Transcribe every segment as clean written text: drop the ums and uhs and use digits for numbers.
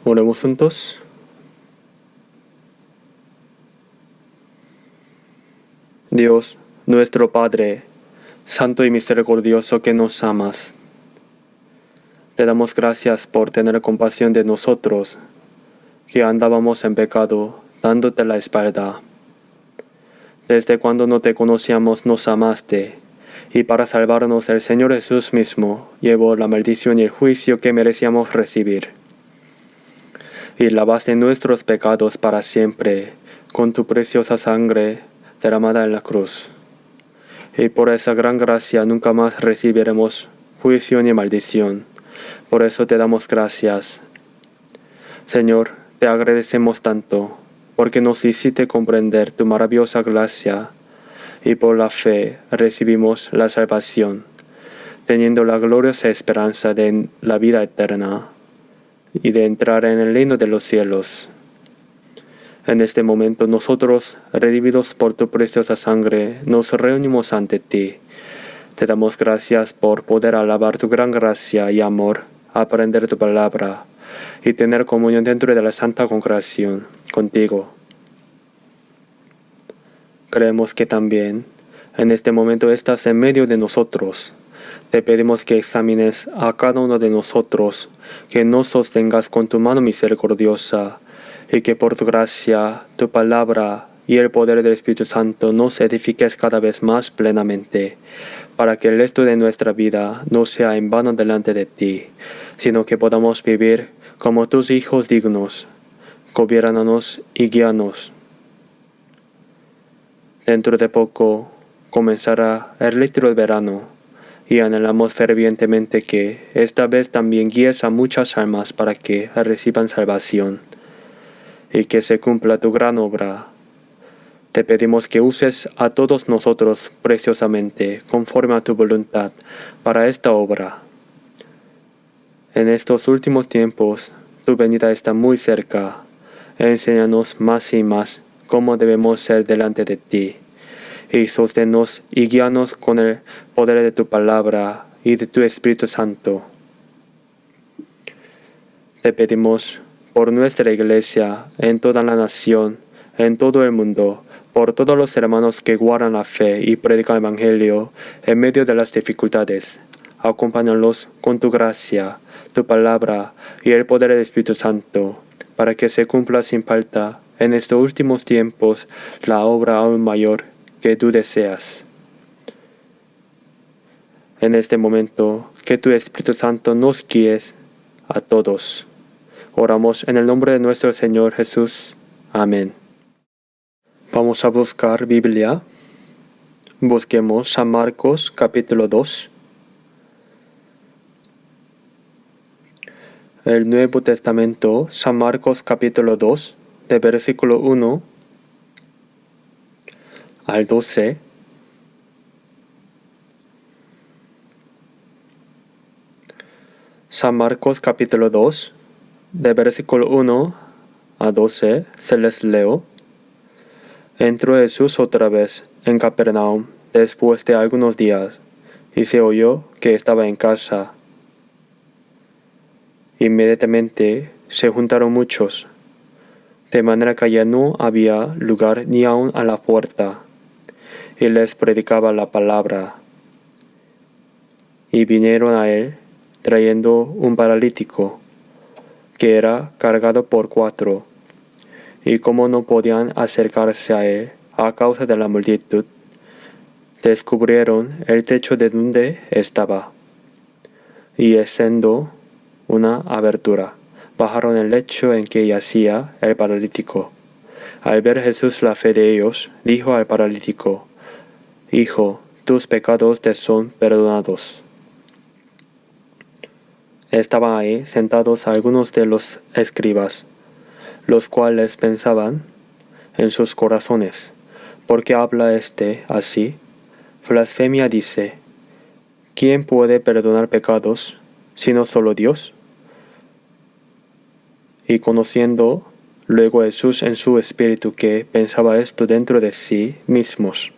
Oremos juntos. Dios, nuestro Padre, Santo y misericordioso que nos amas, te damos gracias por tener compasión de nosotros, que andábamos en pecado, dándote la espalda. Desde cuando no te conocíamos nos amaste, y para salvarnos el Señor Jesús mismo llevó la maldición y el juicio que merecíamos recibir. Y lavaste nuestros pecados para siempre con tu preciosa sangre derramada en la cruz. Y por esa gran gracia nunca más recibiremos juicio ni maldición. Por eso te damos gracias. Señor, te agradecemos tanto, porque nos hiciste comprender tu maravillosa gracia, y por la fe recibimos la salvación, teniendo la gloriosa esperanza de la vida eterna, y de entrar en el reino de los cielos. En este momento nosotros, redimidos por tu preciosa sangre, nos reunimos ante ti. Te damos gracias por poder alabar tu gran gracia y amor, aprender tu palabra y tener comunión dentro de la santa congregación contigo. Creemos que también en este momento estás en medio de nosotros. Te pedimos que examines a cada uno de nosotros, que nos sostengas con tu mano misericordiosa, y que por tu gracia, tu palabra y el poder del Espíritu Santo nos edifiques cada vez más plenamente, para que el resto de nuestra vida no sea en vano delante de ti, sino que podamos vivir como tus hijos dignos. Gobiérnanos y guíanos. Dentro de poco comenzará el retiro del verano, y anhelamos fervientemente que esta vez también guíes a muchas almas para que reciban salvación, y que se cumpla tu gran obra. Te pedimos que uses a todos nosotros preciosamente, conforme a tu voluntad, para esta obra. En estos últimos tiempos, tu venida está muy cerca. Enséñanos más y más cómo debemos ser delante de ti, y sosténnos y guíanos con el poder de tu palabra y de tu Espíritu Santo. Te pedimos por nuestra Iglesia, en toda la nación, en todo el mundo, por todos los hermanos que guardan la fe y predican el Evangelio en medio de las dificultades. Acompáñalos con tu gracia, tu palabra y el poder del Espíritu Santo, para que se cumpla sin falta en estos últimos tiempos la obra aún mayor que tú deseas. En este momento, que tu Espíritu Santo nos guíe a todos. Oramos en el nombre de nuestro Señor Jesús. Amén. Vamos a buscar Biblia. Busquemos San Marcos capítulo 2. El Nuevo Testamento, San Marcos capítulo 2, de versículo 1 al 12. San Marcos capítulo 2, de versículo 1 a 12, se les leo. Entró Jesús otra vez en Capernaum después de algunos días, y se oyó que estaba en casa. Inmediatamente se juntaron muchos, de manera que ya no había lugar ni aun a la puerta, y les predicaba la palabra. Y vinieron a él, trayendo un paralítico, que era cargado por 4, y como no podían acercarse a él a causa de la multitud, descubrieron el techo de donde estaba, y haciendo una abertura, bajaron el lecho en que yacía el paralítico. Al ver Jesús la fe de ellos, dijo al paralítico: Hijo, tus pecados te son perdonados. Estaban ahí sentados algunos de los escribas, los cuales pensaban en sus corazones: ¿por qué habla éste así? Blasfemia dice. ¿Quién puede perdonar pecados, sino solo Dios? Y conociendo luego Jesús en su espíritu que pensaba esto dentro de sí mismos,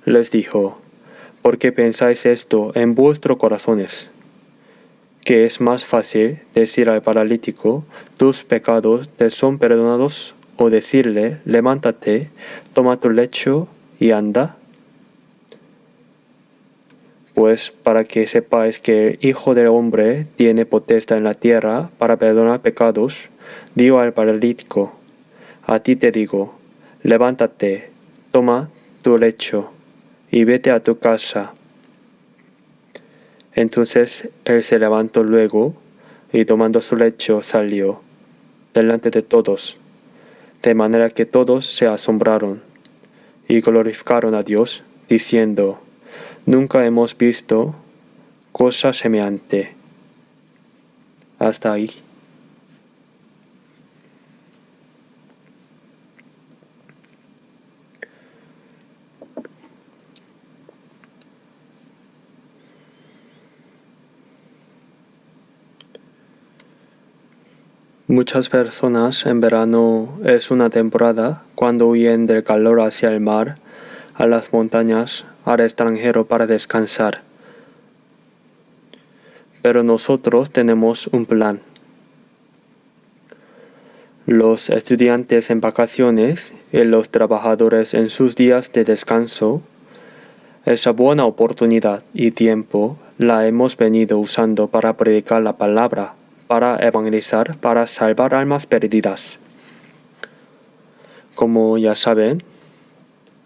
les dijo: ¿por qué pensáis esto en vuestros corazones? que es más fácil decir al paralítico, tus pecados te son perdonados, o decirle, levántate, toma tu lecho y anda? Pues para que sepáis que el Hijo del Hombre tiene potestad en la tierra para perdonar pecados, digo al paralítico, a ti te digo, levántate, toma tu lecho y vete a tu casa. Entonces él se levantó luego y tomando su lecho salió delante de todos, de manera que todos se asombraron y glorificaron a Dios, diciendo, nunca hemos visto cosa semejante. Hasta ahí. Muchas personas en verano es una temporada cuando huyen del calor hacia el mar, a las montañas, al extranjero para descansar. Pero nosotros tenemos un plan. Los estudiantes en vacaciones y los trabajadores en sus días de descanso, esa buena oportunidad y tiempo la hemos venido usando para predicar la palabra, para evangelizar, para salvar almas perdidas. Como ya saben,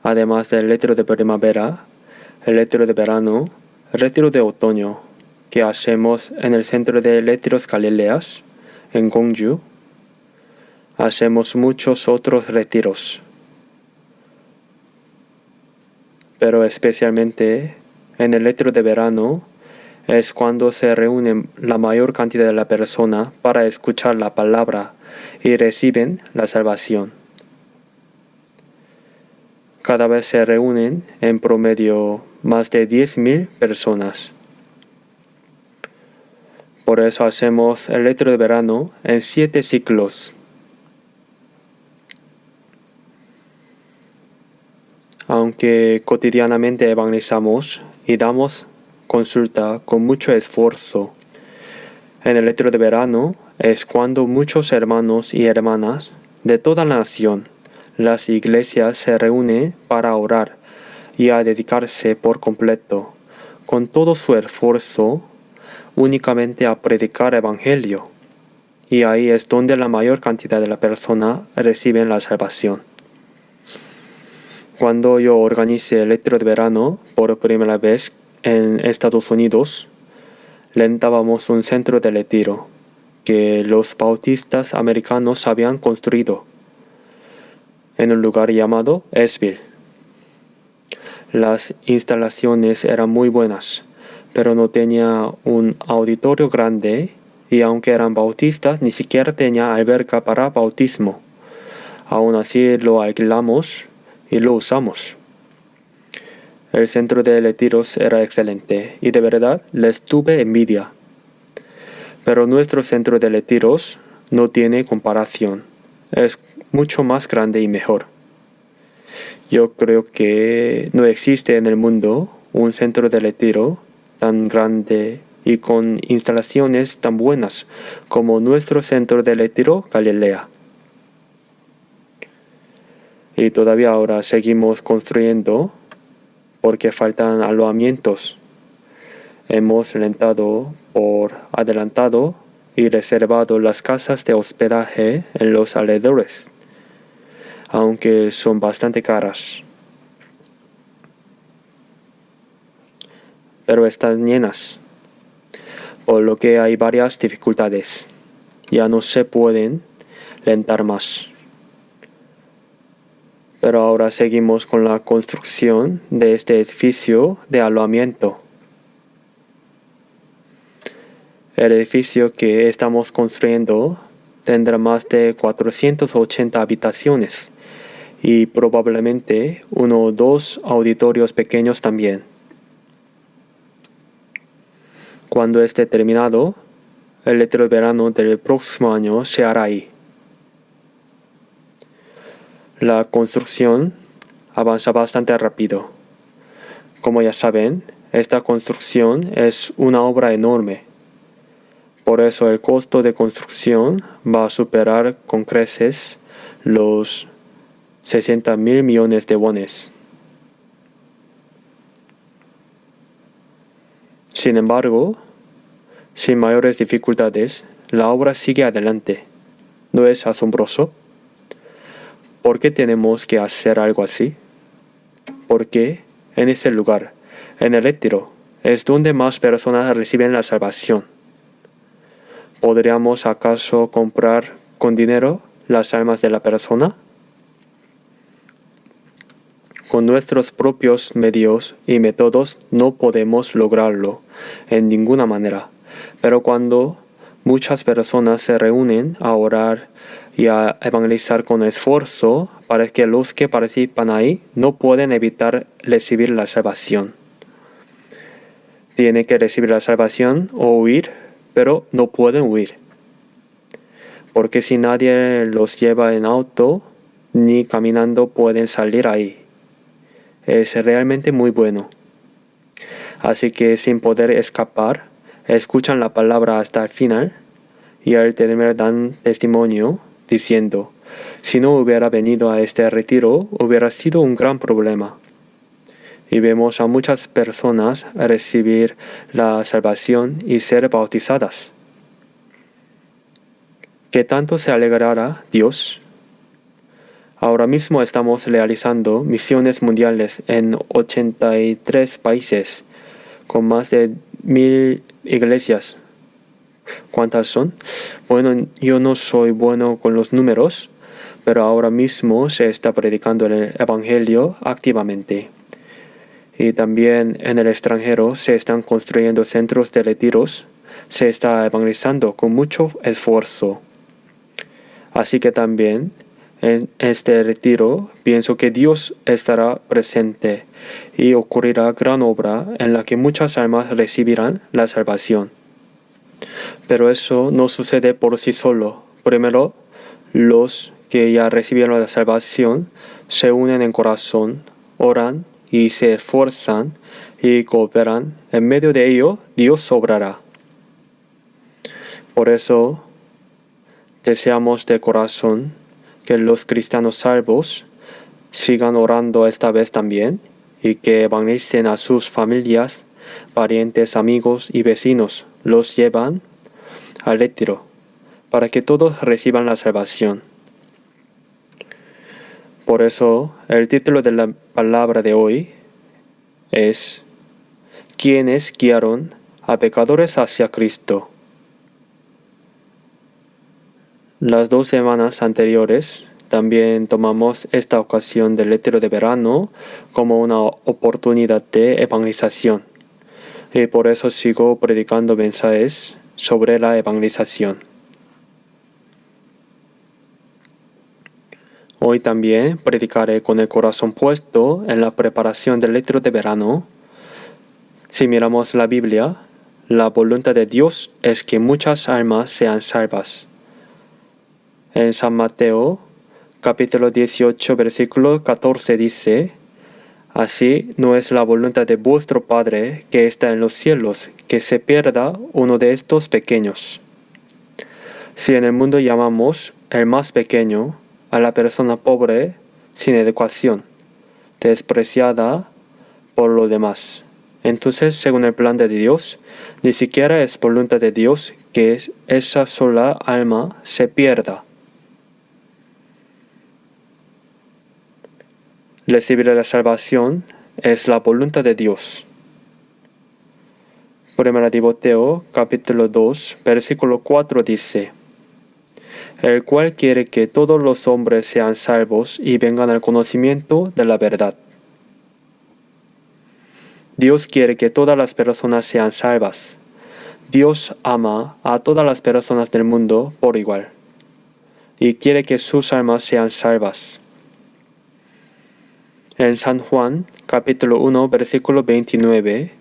además del retiro de primavera, el retiro de verano, el retiro de otoño, que hacemos en el centro de retiros Galileas, en Gongju, hacemos muchos otros retiros. Pero especialmente en el retiro de verano es cuando se reúnen la mayor cantidad de la persona para escuchar la palabra y reciben la salvación. Cada vez se reúnen en promedio más de 10.000 personas. Por eso hacemos el retiro de verano en 7 ciclos. Aunque cotidianamente evangelizamos y damos consulta con mucho esfuerzo, en el retiro de verano es cuando muchos hermanos y hermanas de toda la nación, las iglesias se reúnen para orar y a dedicarse por completo, con todo su esfuerzo, únicamente a predicar evangelio. Y ahí es donde la mayor cantidad de la persona reciben la salvación. Cuando yo organicé el retiro de verano por primera vez en Estados Unidos, rentábamos un centro de retiro que los bautistas americanos habían construido en un lugar llamado Esville. Las instalaciones eran muy buenas, pero no tenía un auditorio grande y aunque eran bautistas, ni siquiera tenía alberca para bautismo. Aún así lo alquilamos y lo usamos. El centro de retiros era excelente y de verdad les tuve envidia. Pero nuestro centro de retiros no tiene comparación. Es mucho más grande y mejor. Yo creo que no existe en el mundo un centro de retiro tan grande y con instalaciones tan buenas como nuestro centro de retiro Galilea. Y todavía ahora seguimos construyendo porque faltan alojamientos. Hemos rentado por adelantado y reservado las casas de hospedaje en los alrededores, aunque son bastante caras. Pero están llenas, por lo que hay varias dificultades. Ya no se pueden rentar más. Pero ahora seguimos con la construcción de este edificio de alojamiento. El edificio que estamos construyendo tendrá más de 480 habitaciones y probablemente 1 o 2 auditorios pequeños también. Cuando esté terminado, el retiro de verano del próximo año se hará ahí. La construcción avanza bastante rápido. Como ya saben, esta construcción es una obra enorme. Por eso el costo de construcción va a superar con creces los 60.000 millones de wones. Sin embargo, sin mayores dificultades, la obra sigue adelante. ¿No es asombroso? ¿Por qué tenemos que hacer algo así? Porque en ese lugar, en el retiro, es donde más personas reciben la salvación. ¿Podríamos acaso comprar con dinero las almas de la persona? Con nuestros propios medios y métodos no podemos lograrlo en ninguna manera. Pero cuando muchas personas se reúnen a orar y a evangelizar con esfuerzo, para que los que participan ahí no pueden evitar recibir la salvación. Tienen que recibir la salvación o huir, pero no pueden huir. Porque si nadie los lleva en auto ni caminando pueden salir ahí. Es realmente muy bueno. Así que sin poder escapar, escuchan la palabra hasta el final y al terminar dan testimonio diciendo, si no hubiera venido a este retiro hubiera sido un gran problema. Y vemos a muchas personas recibir la salvación y ser bautizadas. ¿Qué tanto se alegrará Dios? Ahora mismo estamos realizando misiones mundiales en 83 países, con más de 1,000 iglesias. ¿Cuántas son? Bueno, yo no soy bueno con los números, pero ahora mismo se está predicando el Evangelio activamente. Y también en el extranjero se están construyendo centros de retiros, se está evangelizando con mucho esfuerzo. Así que también en este retiro pienso que Dios estará presente y ocurrirá gran obra en la que muchas almas recibirán la salvación. Pero eso no sucede por sí solo. Primero, los que ya recibieron la salvación se unen en corazón, oran y se esfuerzan y cooperan. En medio de ello, Dios obrará. Por eso, deseamos de corazón que los cristianos salvos sigan orando esta vez también y que evangelicen a sus familias, parientes, amigos y vecinos. Los llevan al retiro para que todos reciban la salvación. Por eso, el título de la palabra de hoy es ¿Quiénes guiaron a pecadores hacia Cristo? Las 2 semanas anteriores también tomamos esta ocasión del retiro de verano como una oportunidad de evangelización. Y por eso sigo predicando mensajes sobre la evangelización. Hoy también predicaré con el corazón puesto en la preparación del retiro de verano. Si miramos la Biblia, la voluntad de Dios es que muchas almas sean salvas. En San Mateo, capítulo 18, versículo 14 dice, así no es la voluntad de vuestro Padre que está en los cielos, que se pierda uno de estos pequeños. Si en el mundo llamamos el más pequeño a la persona pobre, sin educación, despreciada por lo demás, entonces, según el plan de Dios, ni siquiera es voluntad de Dios que esa sola alma se pierda. Recibir la salvación es la voluntad de Dios. Primera Timoteo, capítulo 2, versículo 4 dice, el cual quiere que todos los hombres sean salvos y vengan al conocimiento de la verdad. Dios quiere que todas las personas sean salvas. Dios ama a todas las personas del mundo por igual y quiere que sus almas sean salvas. En San Juan, capítulo 1, versículo 29,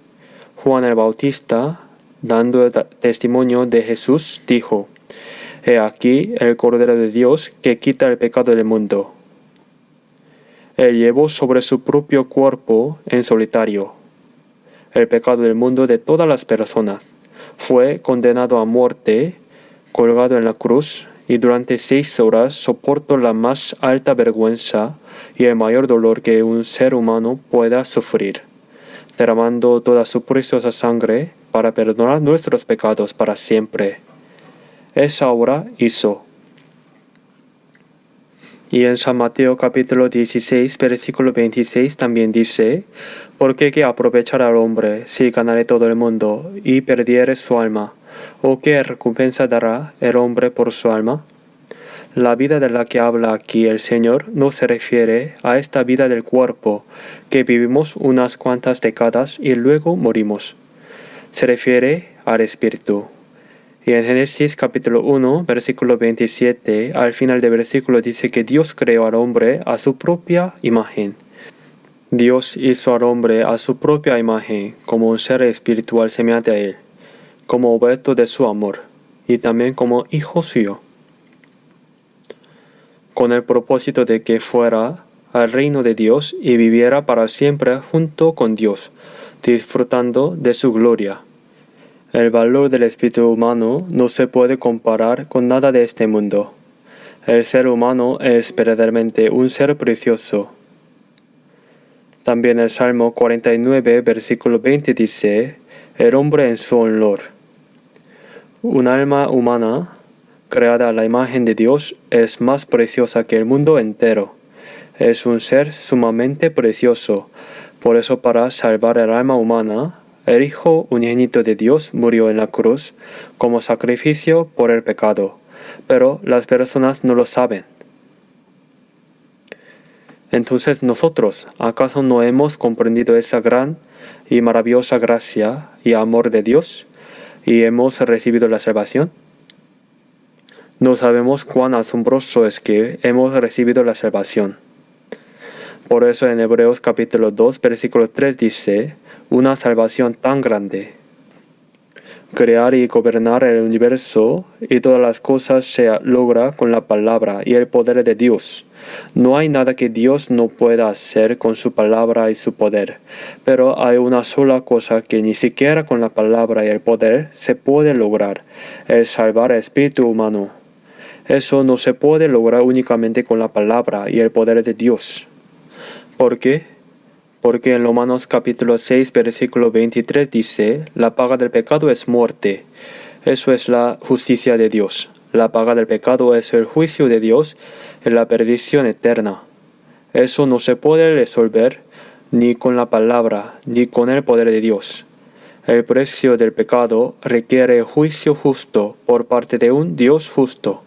Juan el Bautista, dando testimonio de Jesús, dijo, he aquí el Cordero de Dios que quita el pecado del mundo. Él llevó sobre su propio cuerpo en solitario el pecado del mundo de todas las personas. Fue condenado a muerte, colgado en la cruz, y durante 6 horas soportó la más alta vergüenza y el mayor dolor que un ser humano pueda sufrir, derramando toda su preciosa sangre para perdonar nuestros pecados para siempre. Esa obra hizo. Y en San Mateo capítulo 16, versículo 26 también dice, «Porque qué aprovechará al hombre si ganare todo el mundo y perdiere su alma? ¿O qué recompensa dará el hombre por su alma?» La vida de la que habla aquí el Señor no se refiere a esta vida del cuerpo, que vivimos unas cuantas décadas y luego morimos. Se refiere al espíritu. Y en Génesis capítulo 1, versículo 27, al final del versículo dice que Dios creó al hombre a su propia imagen. Dios hizo al hombre a su propia imagen, como un ser espiritual semejante a él, como objeto de su amor, y también como hijo suyo, con el propósito de que fuera al reino de Dios y viviera para siempre junto con Dios, disfrutando de su gloria. El valor del espíritu humano no se puede comparar con nada de este mundo. El ser humano es verdaderamente un ser precioso. También el Salmo 49, versículo 20 dice, «El hombre en su honor». Un alma humana, creada a la imagen de Dios, es más preciosa que el mundo entero. Es un ser sumamente precioso. Por eso, para salvar el alma humana, el Hijo unigénito de Dios murió en la cruz como sacrificio por el pecado, pero las personas no lo saben. Entonces nosotros, ¿acaso no hemos comprendido esa gran y maravillosa gracia y amor de Dios y hemos recibido la salvación? No sabemos cuán asombroso es que hemos recibido la salvación. Por eso en Hebreos capítulo 2, versículo 3 dice, una salvación tan grande. Crear y gobernar el universo y todas las cosas se logra con la palabra y el poder de Dios. No hay nada que Dios no pueda hacer con su palabra y su poder, pero hay una sola cosa que ni siquiera con la palabra y el poder se puede lograr, el salvar el espíritu humano. Eso no se puede lograr únicamente con la palabra y el poder de Dios. ¿Por qué? Porque en Romanos capítulo 6, versículo 23 dice, la paga del pecado es muerte. Eso es la justicia de Dios. La paga del pecado es el juicio de Dios y la perdición eterna. Eso no se puede resolver ni con la palabra ni con el poder de Dios. El precio del pecado requiere juicio justo por parte de un Dios justo.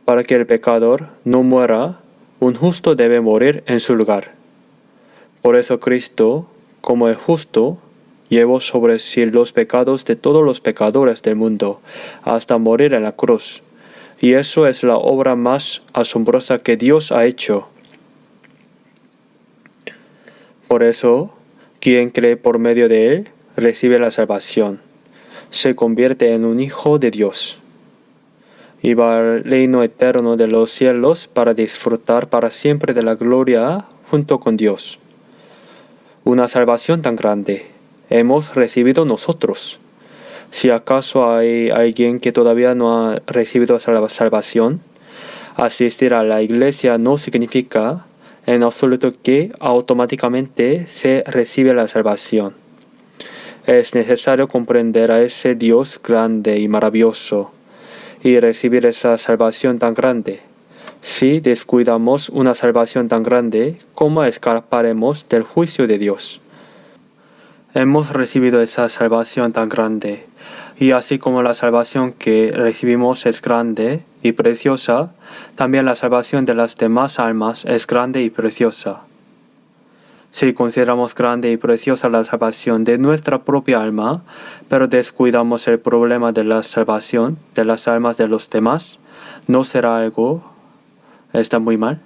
Para que el pecador no muera, un justo debe morir en su lugar. Por eso Cristo, como el justo, llevó sobre sí los pecados de todos los pecadores del mundo, hasta morir en la cruz. Y eso es la obra más asombrosa que Dios ha hecho. Por eso, quien cree por medio de él, recibe la salvación. Se convierte en un hijo de Dios. Y va al reino eterno de los cielos para disfrutar para siempre de la gloria junto con Dios. Una salvación tan grande hemos recibido nosotros. Si acaso hay alguien que todavía no ha recibido salvación, asistir a la iglesia no significa en absoluto que automáticamente se recibe la salvación. Es necesario comprender a ese Dios grande y maravilloso y recibir esa salvación tan grande. Si descuidamos una salvación tan grande, ¿cómo escaparemos del juicio de Dios? Hemos recibido esa salvación tan grande, y así como la salvación que recibimos es grande y preciosa, también la salvación de las demás almas es grande y preciosa. Si consideramos grande y preciosa la salvación de nuestra propia alma, pero descuidamos el problema de la salvación de las almas de los demás, ¿no será algo? ¿Está muy mal?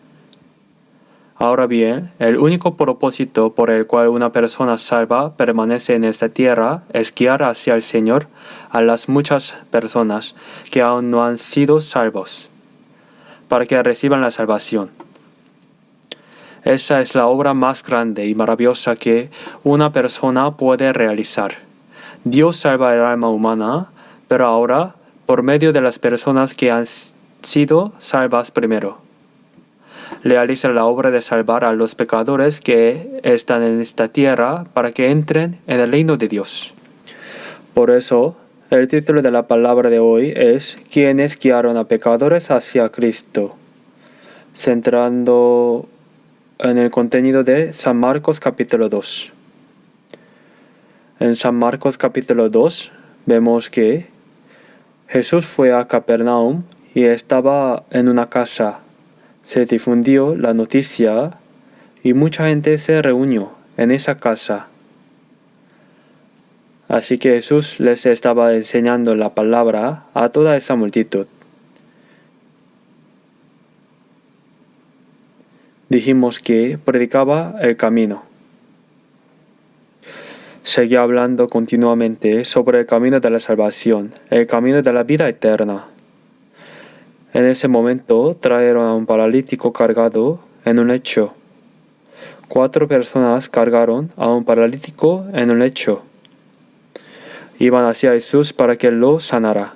Ahora bien, el único propósito por el cual una persona salva permanece en esta tierra es guiar hacia el Señor a las muchas personas que aún no han sido salvos, para que reciban la salvación. Esa es la obra más grande y maravillosa que una persona puede realizar. Dios salva el alma humana, pero ahora por medio de las personas que han sido salvas primero. Realiza la obra de salvar a los pecadores que están en esta tierra para que entren en el reino de Dios. Por eso, el título de la palabra de hoy es ¿Quiénes guiaron a pecadores hacia Cristo?, centrando en el contenido de San Marcos capítulo 2. En San Marcos capítulo 2 vemos que Jesús fue a Capernaum y estaba en una casa. Se difundió la noticia y mucha gente se reunió en esa casa. Así que Jesús les estaba enseñando la palabra a toda esa multitud. Dijimos que predicaba el camino. Seguía hablando continuamente sobre el camino de la salvación, el camino de la vida eterna. En ese momento trajeron a un paralítico cargado en un lecho. 4 personas cargaron a un paralítico en un lecho. Iban hacia Jesús para que lo sanara.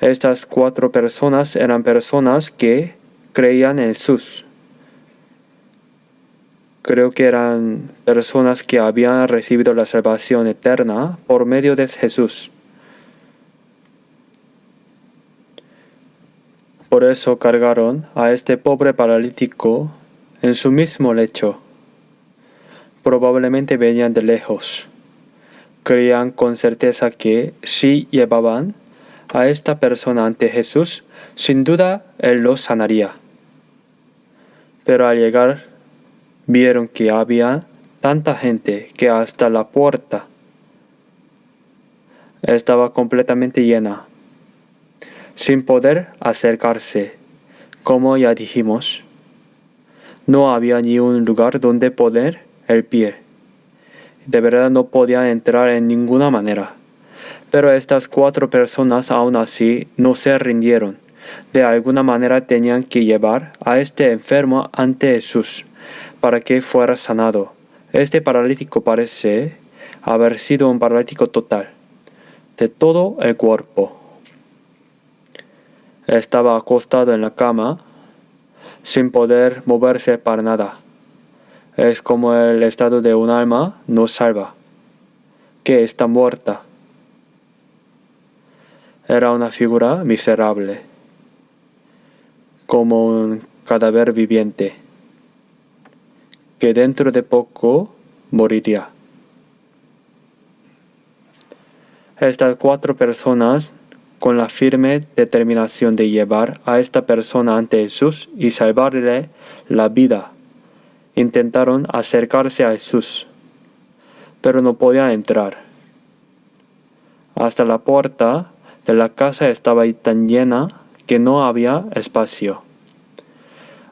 Estas 4 personas eran personas que creían en Jesús. Creo que eran personas que habían recibido la salvación eterna por medio de Jesús. Por eso cargaron a este pobre paralítico en su mismo lecho. Probablemente venían de lejos. Creían con certeza que si llevaban a esta persona ante Jesús, sin duda Él lo sanaría. Pero al llegar, vieron que había tanta gente que hasta la puerta estaba completamente llena, sin poder acercarse. Como ya dijimos, no había ni un lugar donde poner el pie. De verdad no podían entrar en ninguna manera. Pero estas 4 personas aún así no se rindieron. De alguna manera tenían que llevar a este enfermo ante Jesús para que fuera sanado. Este paralítico parece haber sido un paralítico total, de todo el cuerpo. Estaba acostado en la cama, sin poder moverse para nada. Es como el estado de un alma no salva, que está muerta. Era una figura miserable, como un cadáver viviente, que dentro de poco moriría. Estas 4 personas, con la firme determinación de llevar a esta persona ante Jesús y salvarle la vida, intentaron acercarse a Jesús, pero no podían entrar. Hasta la puerta de la casa estaba tan llena que no había espacio.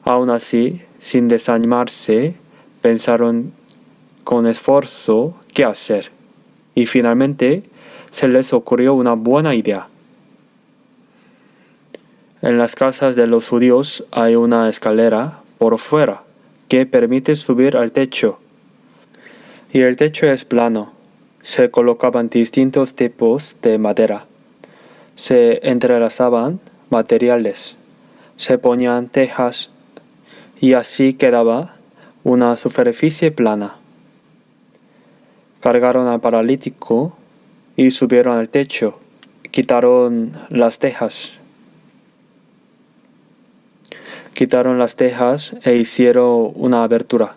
Aún así, sin desanimarse, pensaron con esfuerzo qué hacer, y finalmente se les ocurrió una buena idea. En las casas de los judíos hay una escalera por fuera que permite subir al techo. Y el techo es plano. Se colocaban distintos tipos de madera. Se entrelazaban materiales. Se ponían tejas y así quedaba una superficie plana. Cargaron al paralítico y subieron al techo. Quitaron las tejas. E hicieron una abertura.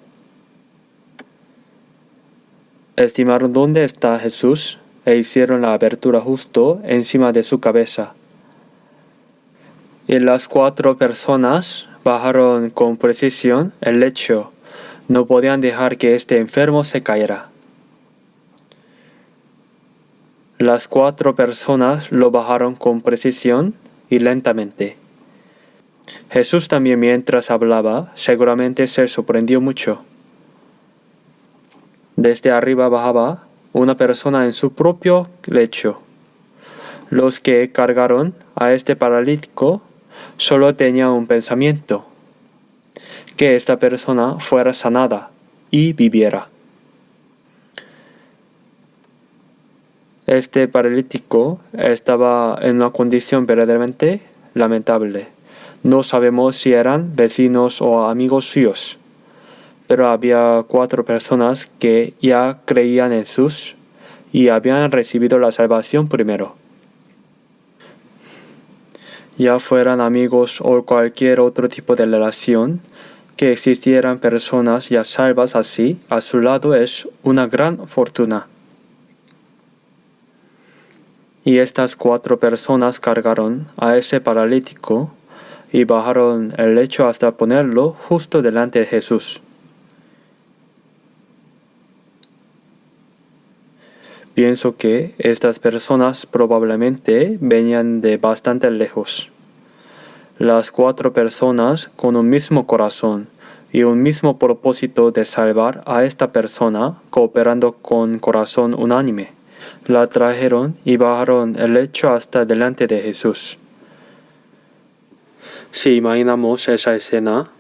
Estimaron dónde está Jesús e hicieron la abertura justo encima de su cabeza. Y las 4 personas bajaron con precisión el lecho. No podían dejar que este enfermo se cayera. Las 4 personas lo bajaron con precisión y lentamente. Jesús también, mientras hablaba, seguramente se sorprendió mucho. Desde arriba bajaba una persona en su propio lecho. Los que cargaron a este paralítico solo tenían un pensamiento: que esta persona fuera sanada y viviera. Este paralítico estaba en una condición verdaderamente lamentable. No sabemos si eran vecinos o amigos suyos, pero había 4 personas que ya creían en Jesús y habían recibido la salvación primero. Ya fueran amigos o cualquier otro tipo de relación, que existieran personas ya salvas así a su lado es una gran fortuna. Y estas 4 personas cargaron a ese paralítico y bajaron el lecho hasta ponerlo justo delante de Jesús. Pienso que estas personas probablemente venían de bastante lejos. Las 4 personas con un mismo corazón y un mismo propósito de salvar a esta persona, cooperando con corazón unánime, la trajeron y bajaron el lecho hasta delante de Jesús. Si imaginamos esa escena,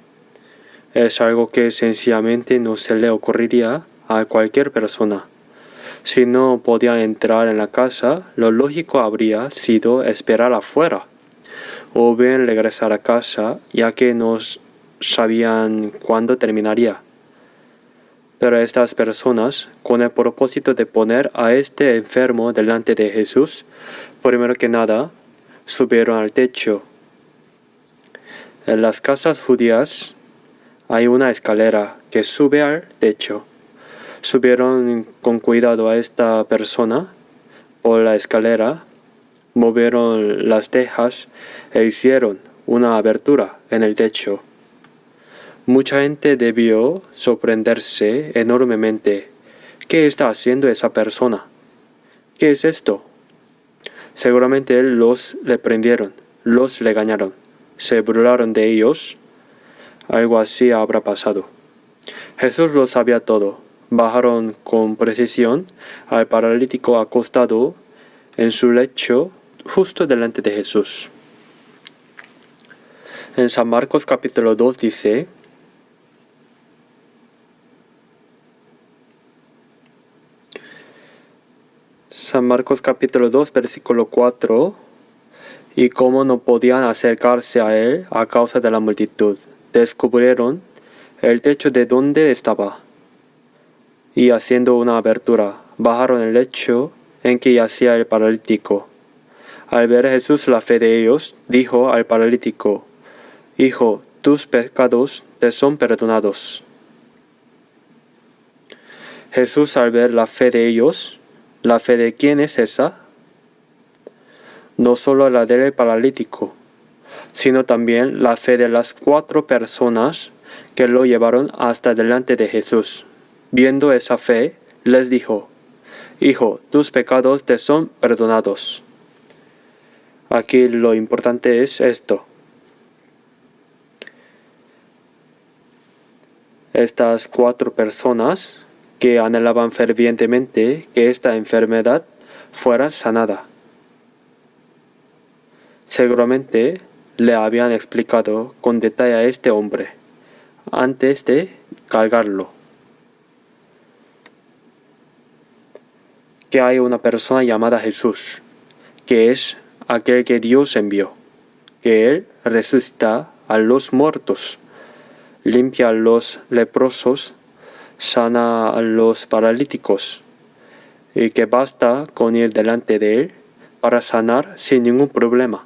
es algo que sencillamente no se le ocurriría a cualquier persona. Si no podían entrar en la casa, lo lógico habría sido esperar afuera, o bien regresar a casa, ya que no sabían cuándo terminaría. Pero estas personas, con el propósito de poner a este enfermo delante de Jesús, primero que nada, subieron al techo. En las casas judías hay una escalera que sube al techo. Subieron con cuidado a esta persona por la escalera, movieron las tejas e hicieron una abertura en el techo. Mucha gente debió sorprenderse enormemente. ¿Qué está haciendo esa persona? ¿Qué es esto? Seguramente los reprendieron, los regañaron, se burlaron de ellos. Algo así habrá pasado. Jesús lo sabía todo. Bajaron con precisión al paralítico acostado en su lecho justo delante de Jesús. En San Marcos capítulo 2 dice: San Marcos capítulo 2 versículo 4: y como no podían acercarse a él a causa de la multitud, descubrieron el techo de donde estaba, y haciendo una abertura, bajaron el lecho en que yacía el paralítico. Al ver Jesús la fe de ellos, dijo al paralítico: Hijo, tus pecados te son perdonados. Jesús, al ver la fe de ellos, ¿la fe de quién es esa? No solo la del paralítico, sino también la fe de las 4 personas que lo llevaron hasta delante de Jesús. Viendo esa fe, les dijo: Hijo, tus pecados te son perdonados. Aquí lo importante es esto. Estas 4 personas que anhelaban fervientemente que esta enfermedad fuera sanada. Seguramente le habían explicado con detalle a este hombre antes de cargarlo que hay una persona llamada Jesús, que es aquel que Dios envió, que Él resucita a los muertos, limpia a los leprosos, sana a los paralíticos, y que basta con ir delante de Él para sanar sin ningún problema.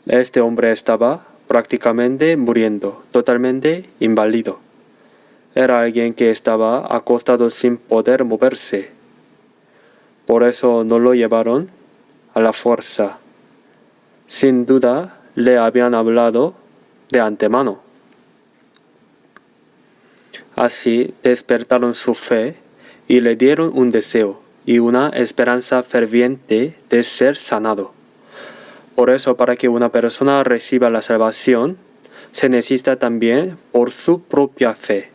Este hombre estaba prácticamente muriendo, totalmente inválido. Era alguien que estaba acostado sin poder moverse. Por eso no lo llevaron a la fuerza. Sin duda le habían hablado de antemano. Así despertaron su fe y le dieron un deseo y una esperanza ferviente de ser sanado. Por eso, para que una persona reciba la salvación, se necesita también por su propia fe.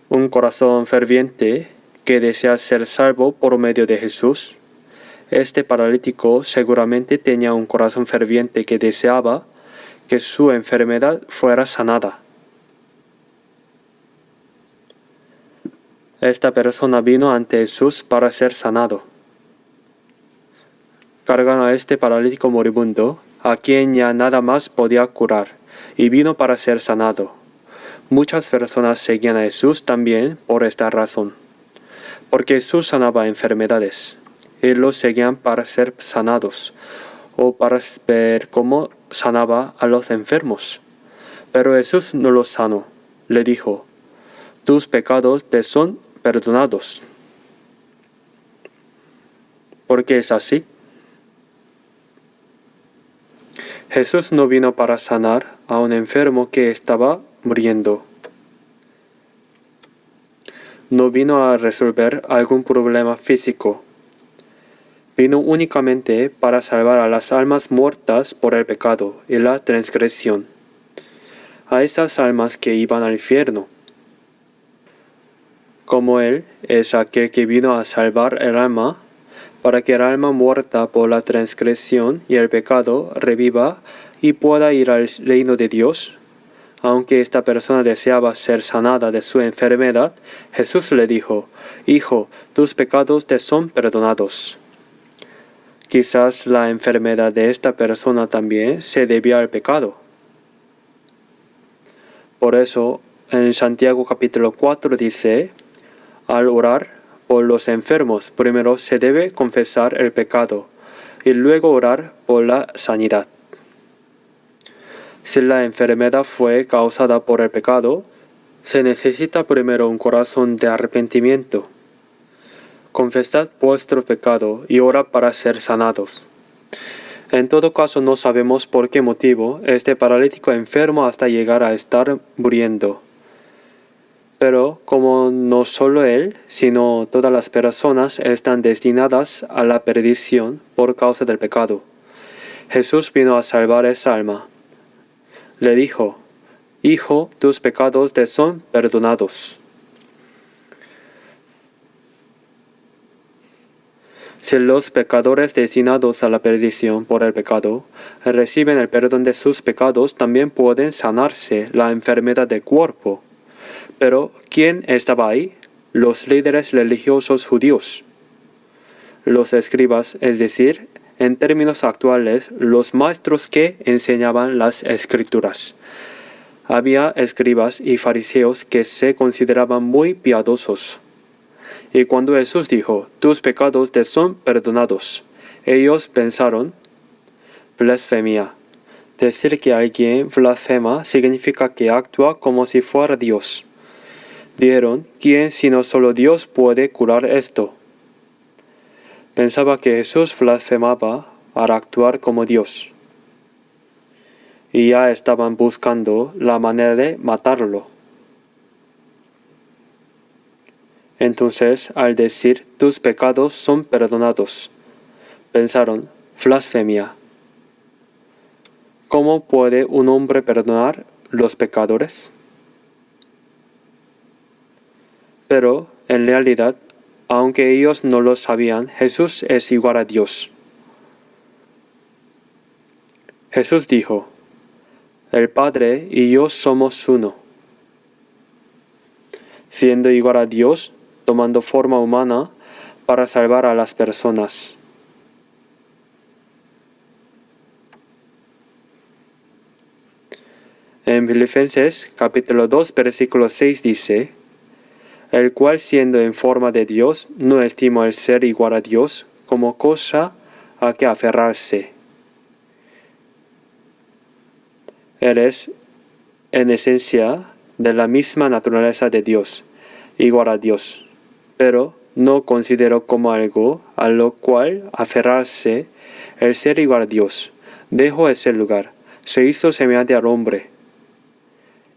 Un corazón ferviente que desea ser salvo por medio de Jesús. Este paralítico seguramente tenía un corazón ferviente que deseaba que su enfermedad fuera sanada. esta persona vino ante Jesús para ser sanado. Cargan a este paralítico moribundo, a quien ya nada más podía curar, y vino para ser sanado. Muchas personas seguían a Jesús también por esta razón, porque Jesús sanaba enfermedades, y los seguían para ser sanados, o para ver cómo sanaba a los enfermos. Pero Jesús no los sanó. Le dijo: tus pecados te son perdonados. ¿Por qué es así? Jesús no vino para sanar a un enfermo que estaba muriendo. No vino a resolver algún problema físico. Vino únicamente para salvar a las almas muertas por el pecado y la transgresión, a esas almas que iban al infierno. Como Él es aquel que vino a salvar el alma, para que el alma muerta por la transgresión y el pecado reviva y pueda ir al reino de Dios. Aunque esta persona deseaba ser sanada de su enfermedad, Jesús le dijo: hijo, tus pecados te son perdonados. Quizás la enfermedad de esta persona también se debía al pecado. Por eso, en Santiago capítulo 4 dice: al orar por los enfermos, primero se debe confesar el pecado y luego orar por la sanidad. Si la enfermedad fue causada por el pecado, se necesita primero un corazón de arrepentimiento. Confesad vuestro pecado y orad para ser sanados. En todo caso, no sabemos por qué motivo este paralítico enfermo hasta llegar a estar muriendo. Pero como no solo él, sino todas las personas están destinadas a la perdición por causa del pecado, Jesús vino a salvar esa alma. Le dijo: hijo, tus pecados te son perdonados. Si los pecadores destinados a la perdición por el pecado reciben el perdón de sus pecados, también pueden sanarse la enfermedad del cuerpo. Pero, ¿quién estaba ahí? Los líderes religiosos judíos. Los escribas, es decir, en términos actuales, los maestros que enseñaban las escrituras. Había escribas y fariseos que se consideraban muy piadosos. Y cuando Jesús dijo: tus pecados te son perdonados, ellos pensaron: blasfemia. Decir que alguien blasfema significa que actúa como si fuera Dios. Dijeron: ¿quién sino solo Dios puede curar esto? Pensaba que Jesús blasfemaba al actuar como Dios. Y ya estaban buscando la manera de matarlo. Entonces, al decir: tus pecados son perdonados, pensaron: blasfemia. ¿Cómo puede un hombre perdonar los pecadores? Pero, en realidad, aunque ellos no lo sabían, Jesús es igual a Dios. Jesús dijo: el Padre y yo somos uno. Siendo igual a Dios, tomando forma humana para salvar a las personas. En Filipenses capítulo 2 versículo 6 dice: el cual siendo en forma de Dios, no estimó el ser igual a Dios como cosa a que aferrarse. Él es, en esencia, de la misma naturaleza de Dios, igual a Dios, pero no consideró como algo a lo cual aferrarse el ser igual a Dios. Dejó ese lugar, se hizo semejante al hombre.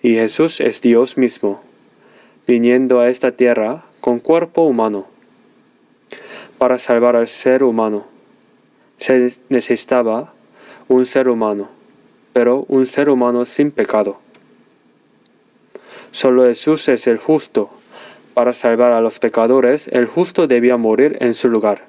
Y Jesús es Dios mismo, viniendo a esta tierra con cuerpo humano. Para salvar al ser humano, se necesitaba un ser humano, pero un ser humano sin pecado. Solo Jesús es el justo. Para salvar a los pecadores, el justo debía morir en su lugar.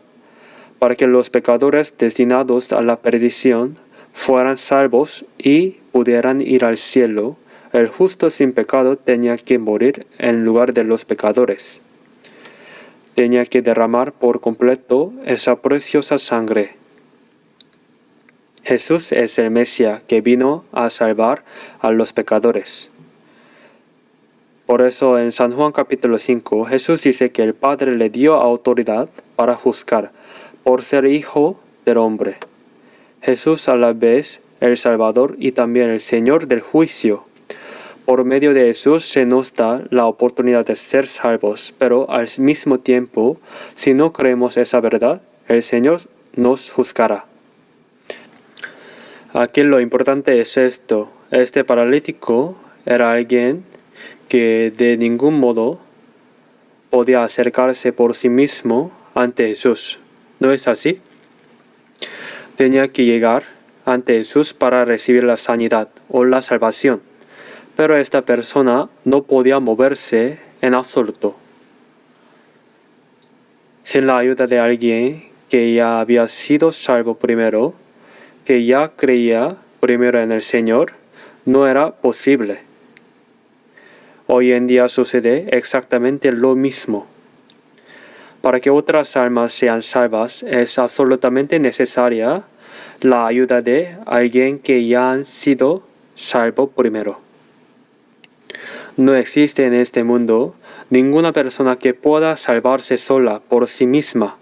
Para que los pecadores destinados a la perdición fueran salvos y pudieran ir al cielo, el justo sin pecado tenía que morir en lugar de los pecadores. tenía que derramar por completo esa preciosa sangre. Jesús es el Mesías que vino a salvar a los pecadores. Por eso en San Juan capítulo 5, Jesús dice que el Padre le dio autoridad para juzgar por ser hijo del hombre. Jesús a la vez el Salvador y también el Señor del juicio. Por medio de Jesús se nos da la oportunidad de ser salvos, pero al mismo tiempo, si no creemos esa verdad, el Señor nos juzgará. Aquí lo importante es esto. Este paralítico era alguien que de ningún modo podía acercarse por sí mismo ante Jesús. ¿No es así? Tenía que llegar ante Jesús para recibir la sanidad o la salvación. Pero esta persona no podía moverse en absoluto. Sin la ayuda de alguien que ya había sido salvo primero, que ya creía primero en el Señor, no era posible. Hoy en día sucede exactamente lo mismo. Para que otras almas sean salvas es absolutamente necesaria la ayuda de alguien que ya han sido salvo primero. No existe en este mundo ninguna persona que pueda salvarse sola por sí misma.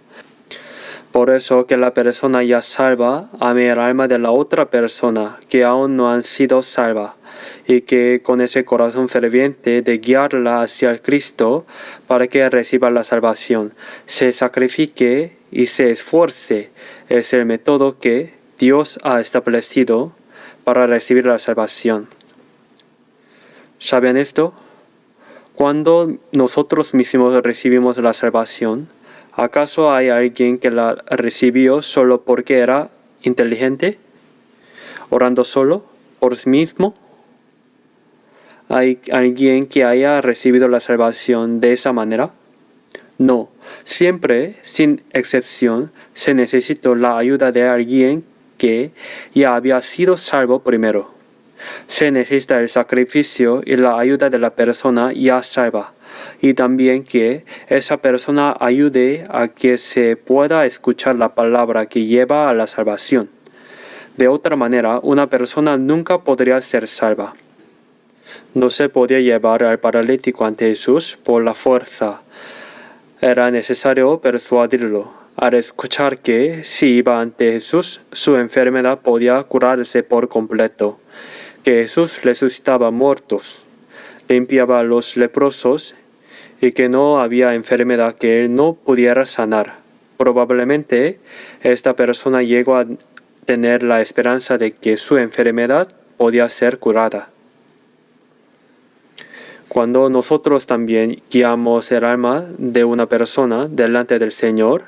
Por eso que la persona ya salva ame el alma de la otra persona que aún no han sido salva, y que con ese corazón ferviente de guiarla hacia el Cristo para que reciba la salvación, se sacrifique y se esfuerce, es el método que Dios ha establecido para recibir la salvación. ¿Saben esto? Cuando nosotros mismos recibimos la salvación, ¿acaso hay alguien que la recibió solo porque era inteligente? ¿Orando solo por sí mismo? ¿Hay alguien que haya recibido la salvación de esa manera? No, siempre, sin excepción, se necesitó la ayuda de alguien que ya había sido salvo primero. Se necesita el sacrificio y la ayuda de la persona ya salva, y también que esa persona ayude a que se pueda escuchar la palabra que lleva a la salvación. De otra manera, una persona nunca podría ser salva. No se podía llevar al paralítico ante Jesús por la fuerza. Era necesario persuadirlo al escuchar que si iba ante Jesús, su enfermedad podía curarse por completo, que Jesús resucitaba muertos, limpiaba a los leprosos y que no había enfermedad que él no pudiera sanar. Probablemente esta persona llegó a tener la esperanza de que su enfermedad podía ser curada. Cuando nosotros también guiamos el alma de una persona delante del Señor,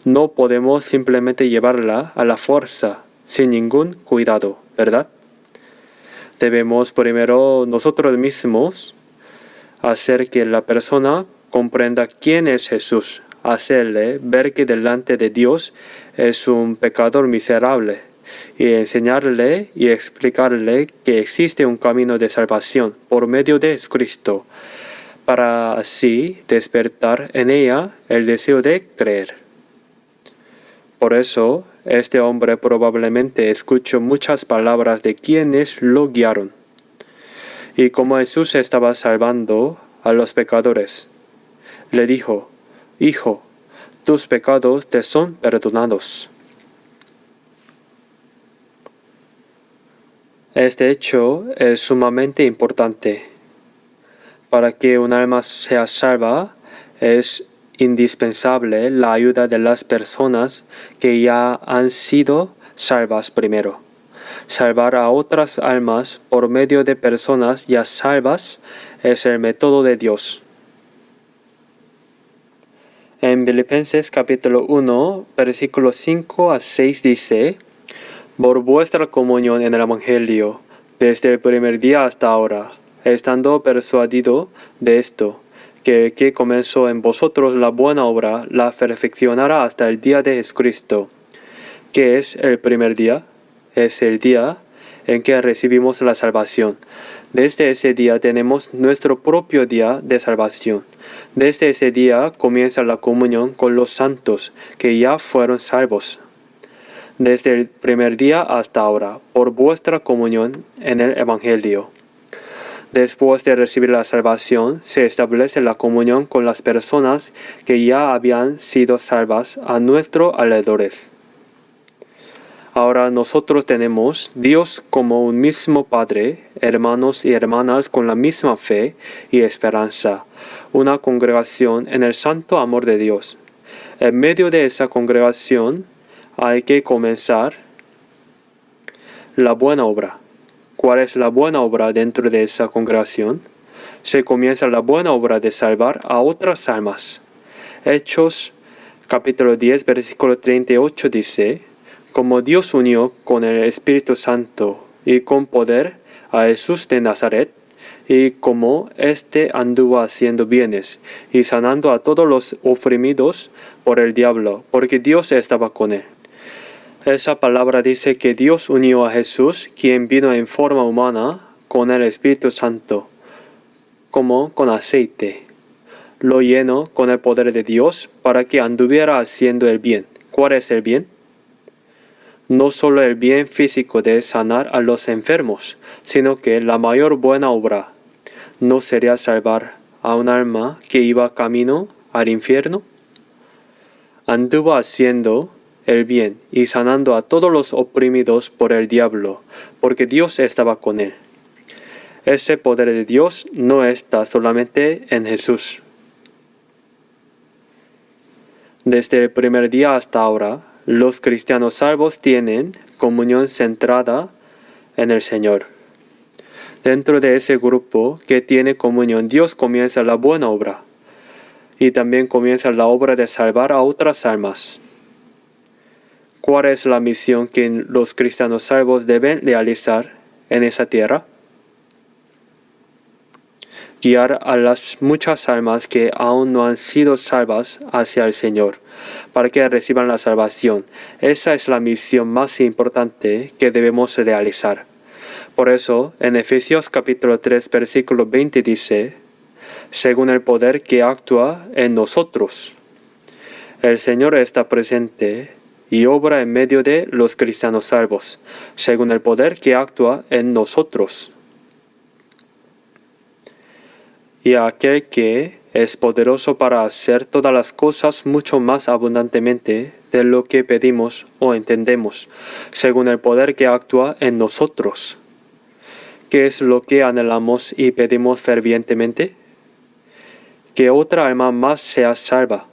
no podemos simplemente llevarla a la fuerza, sin ningún cuidado, ¿verdad? Debemos primero nosotros mismos hacer que la persona comprenda quién es Jesús, hacerle ver que delante de Dios es un pecador miserable, y enseñarle y explicarle que existe un camino de salvación por medio de Cristo, para así despertar en ella el deseo de creer. Por eso, este hombre probablemente escuchó muchas palabras de quienes lo guiaron. Y como Jesús estaba salvando a los pecadores, le dijo: Hijo, tus pecados te son perdonados. Este hecho es sumamente importante. Para que un alma sea salva, es indispensable la ayuda de las personas que ya han sido salvas primero. Salvar a otras almas por medio de personas ya salvas es el método de Dios. En Filipenses capítulo 1, versículos 5 a 6 dice: Por vuestra comunión en el Evangelio, desde el primer día hasta ahora, estando persuadido de esto, que el que comenzó en vosotros la buena obra, la perfeccionará hasta el día de Jesucristo. ¿Qué es el primer día? Es el día en que recibimos la salvación. Desde ese día tenemos nuestro propio día de salvación. Desde ese día comienza la comunión con los santos que ya fueron salvos. Desde el primer día hasta ahora, por vuestra comunión en el Evangelio. Después de recibir la salvación, se establece la comunión con las personas que ya habían sido salvas a nuestros alrededores. Ahora nosotros tenemos Dios como un mismo Padre, hermanos y hermanas con la misma fe y esperanza, una congregación en el santo amor de Dios. En medio de esa congregación hay que comenzar la buena obra. ¿Cuál es la buena obra dentro de esa congregación? Se comienza la buena obra de salvar a otras almas. Hechos capítulo 10, versículo 38 dice: como Dios unió con el Espíritu Santo y con poder a Jesús de Nazaret, y como éste anduvo haciendo bienes y sanando a todos los oprimidos por el diablo, porque Dios estaba con él. Esa palabra dice que Dios unió a Jesús, quien vino en forma humana, con el Espíritu Santo, como con aceite. Lo llenó con el poder de Dios para que anduviera haciendo el bien. ¿Cuál es el bien? No solo el bien físico de sanar a los enfermos, sino que la mayor buena obra no sería salvar a un alma que iba camino al infierno. Anduvo haciendo el bien y sanando a todos los oprimidos por el diablo, porque Dios estaba con él. Ese poder de Dios no está solamente en Jesús. Desde el primer día hasta ahora, los cristianos salvos tienen comunión centrada en el Señor. Dentro de ese grupo que tiene comunión, Dios comienza la buena obra y también comienza la obra de salvar a otras almas. ¿Cuál es la misión que los cristianos salvos deben realizar en esa tierra? Guiar a las muchas almas que aún no han sido salvas hacia el Señor, para que reciban la salvación. Esa es la misión más importante que debemos realizar. Por eso, en Efesios capítulo 3, versículo 20 dice: según el poder que actúa en nosotros. El Señor está presente y obra en medio de los cristianos salvos, según el poder que actúa en nosotros. Y aquel que es poderoso para hacer todas las cosas mucho más abundantemente de lo que pedimos o entendemos, según el poder que actúa en nosotros. ¿Qué es lo que anhelamos y pedimos fervientemente? Que otra alma más sea salva,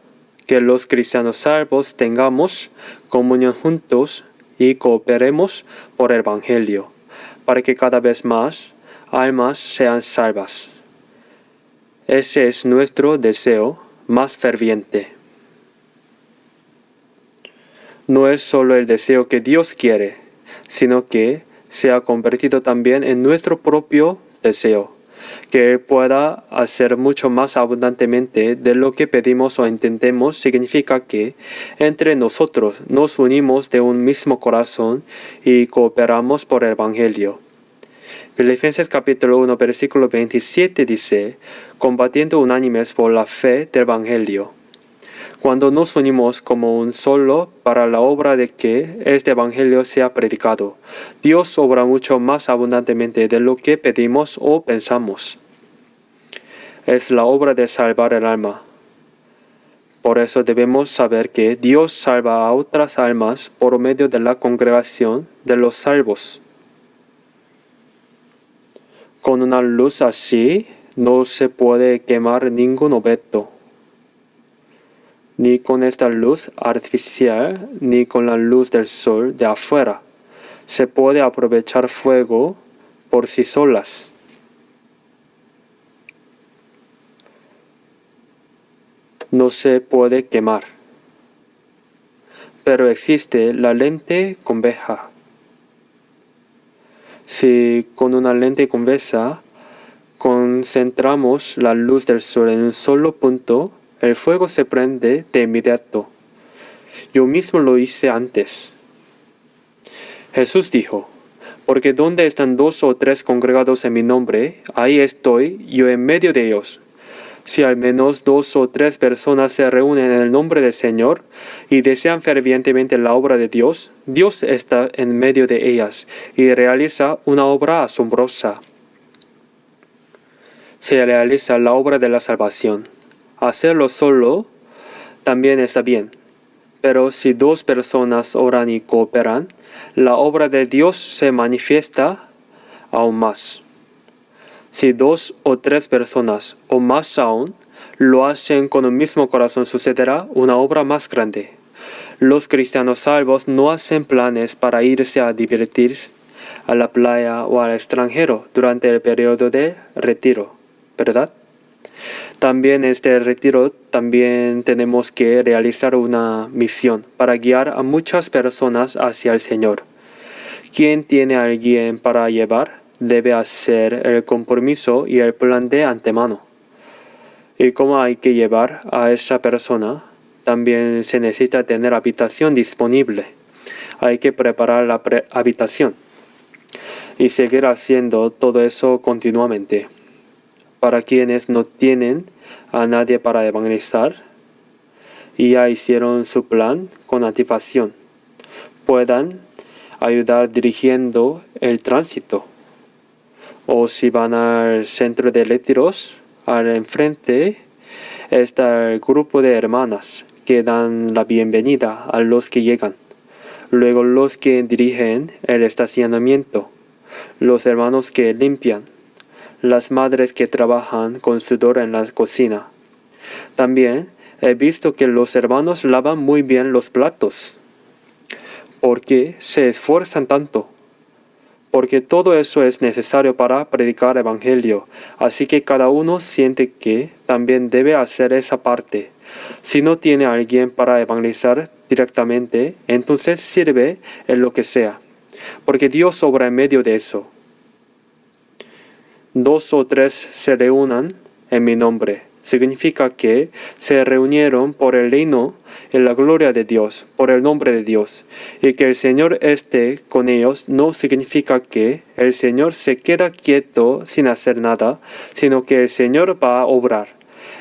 que los cristianos salvos tengamos comunión juntos y cooperemos por el Evangelio, para que cada vez más almas sean salvas. Ese es nuestro deseo más ferviente. No es solo el deseo que Dios quiere, sino que se ha convertido también en nuestro propio deseo, que Él pueda hacer mucho más abundantemente de lo que pedimos o entendemos. Significa que entre nosotros nos unimos de un mismo corazón y cooperamos por el Evangelio. Filipenses capítulo 1, versículo 27 dice: combatiendo unánimes por la fe del Evangelio. Cuando nos unimos como un solo para la obra de que este Evangelio sea predicado, Dios obra mucho más abundantemente de lo que pedimos o pensamos. Es la obra de salvar el alma. Por eso debemos saber que Dios salva a otras almas por medio de la congregación de los salvos. Con una luz así no se puede quemar ningún objeto, ni con esta luz artificial, ni con la luz del sol de afuera. Se puede aprovechar fuego por sí solas. No se puede quemar. Pero existe la lente conveja. Si con una lente convexa concentramos la luz del sol en un solo punto, el fuego se prende de inmediato. Yo mismo lo hice antes. Jesús dijo: Porque donde están 2 o 3 congregados en mi nombre, ahí estoy yo en medio de ellos. Si al menos 2 o 3 personas se reúnen en el nombre del Señor y desean fervientemente la obra de Dios, Dios está en medio de ellas y realiza una obra asombrosa. Se realiza la obra de la salvación. Hacerlo solo también está bien, pero si 2 personas oran y cooperan, la obra de Dios se manifiesta aún más. Si 2 o 3 personas, o más aún, lo hacen con un mismo corazón, sucederá una obra más grande. Los cristianos salvos no hacen planes para irse a divertirse a la playa o al extranjero durante el periodo de retiro, ¿verdad? También en este retiro también tenemos que realizar una misión para guiar a muchas personas hacia el Señor. ¿Quién tiene a alguien para llevar? Debe hacer el compromiso y el plan de antemano. Y como hay que llevar a esa persona, también se necesita tener habitación disponible. Hay que preparar la habitación y seguir haciendo todo eso continuamente. Para quienes no tienen a nadie para evangelizar y ya hicieron su plan con anticipación, puedan ayudar dirigiendo el tránsito. O si van al centro de retiros, al enfrente está el grupo de hermanas que dan la bienvenida a los que llegan. Luego los que dirigen el estacionamiento, los hermanos que limpian, las madres que trabajan con sudor en la cocina. También he visto que los hermanos lavan muy bien los platos. ¿Por qué se esfuerzan tanto? Porque todo eso es necesario para predicar el evangelio, así que cada uno siente que también debe hacer esa parte. Si no tiene a alguien para evangelizar directamente, entonces sirve en lo que sea, porque Dios obra en medio de eso. 2 o 3 se reúnan en mi nombre. Significa que se reunieron por el reino y la gloria de Dios, por el nombre de Dios. Y que el Señor esté con ellos no significa que el Señor se queda quieto sin hacer nada, sino que el Señor va a obrar.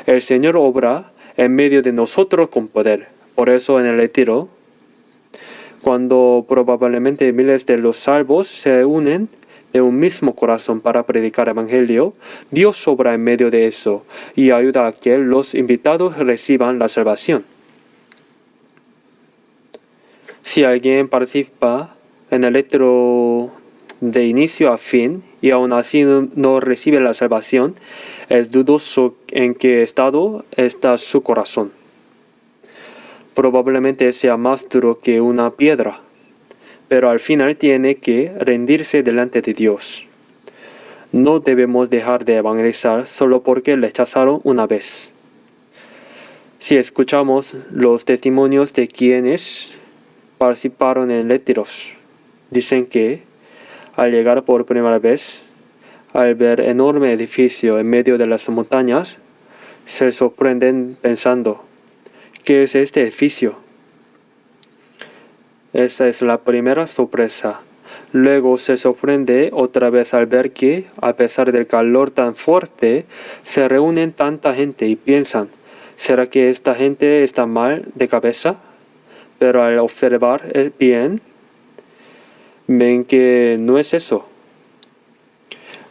El Señor obra en medio de nosotros con poder. Por eso en el retiro, cuando probablemente miles de los salvos se unen de un mismo corazón para predicar el evangelio, Dios obra en medio de eso y ayuda a que los invitados reciban la salvación. Si alguien participa en el retiro de inicio a fin y aún así no recibe la salvación, es dudoso en qué estado está su corazón. Probablemente sea más duro que una piedra, pero al final tiene que rendirse delante de Dios. No debemos dejar de evangelizar solo porque rechazaron una vez. Si escuchamos los testimonios de quienes participaron en retiros, dicen que al llegar por primera vez, al ver enorme edificio en medio de las montañas, se sorprenden pensando, ¿qué es este edificio? Esa es la primera sorpresa. Luego se sorprende otra vez al ver que, a pesar del calor tan fuerte, se reúnen tanta gente y piensan, ¿será que esta gente está mal de cabeza? Pero al observar bien, ven que no es eso.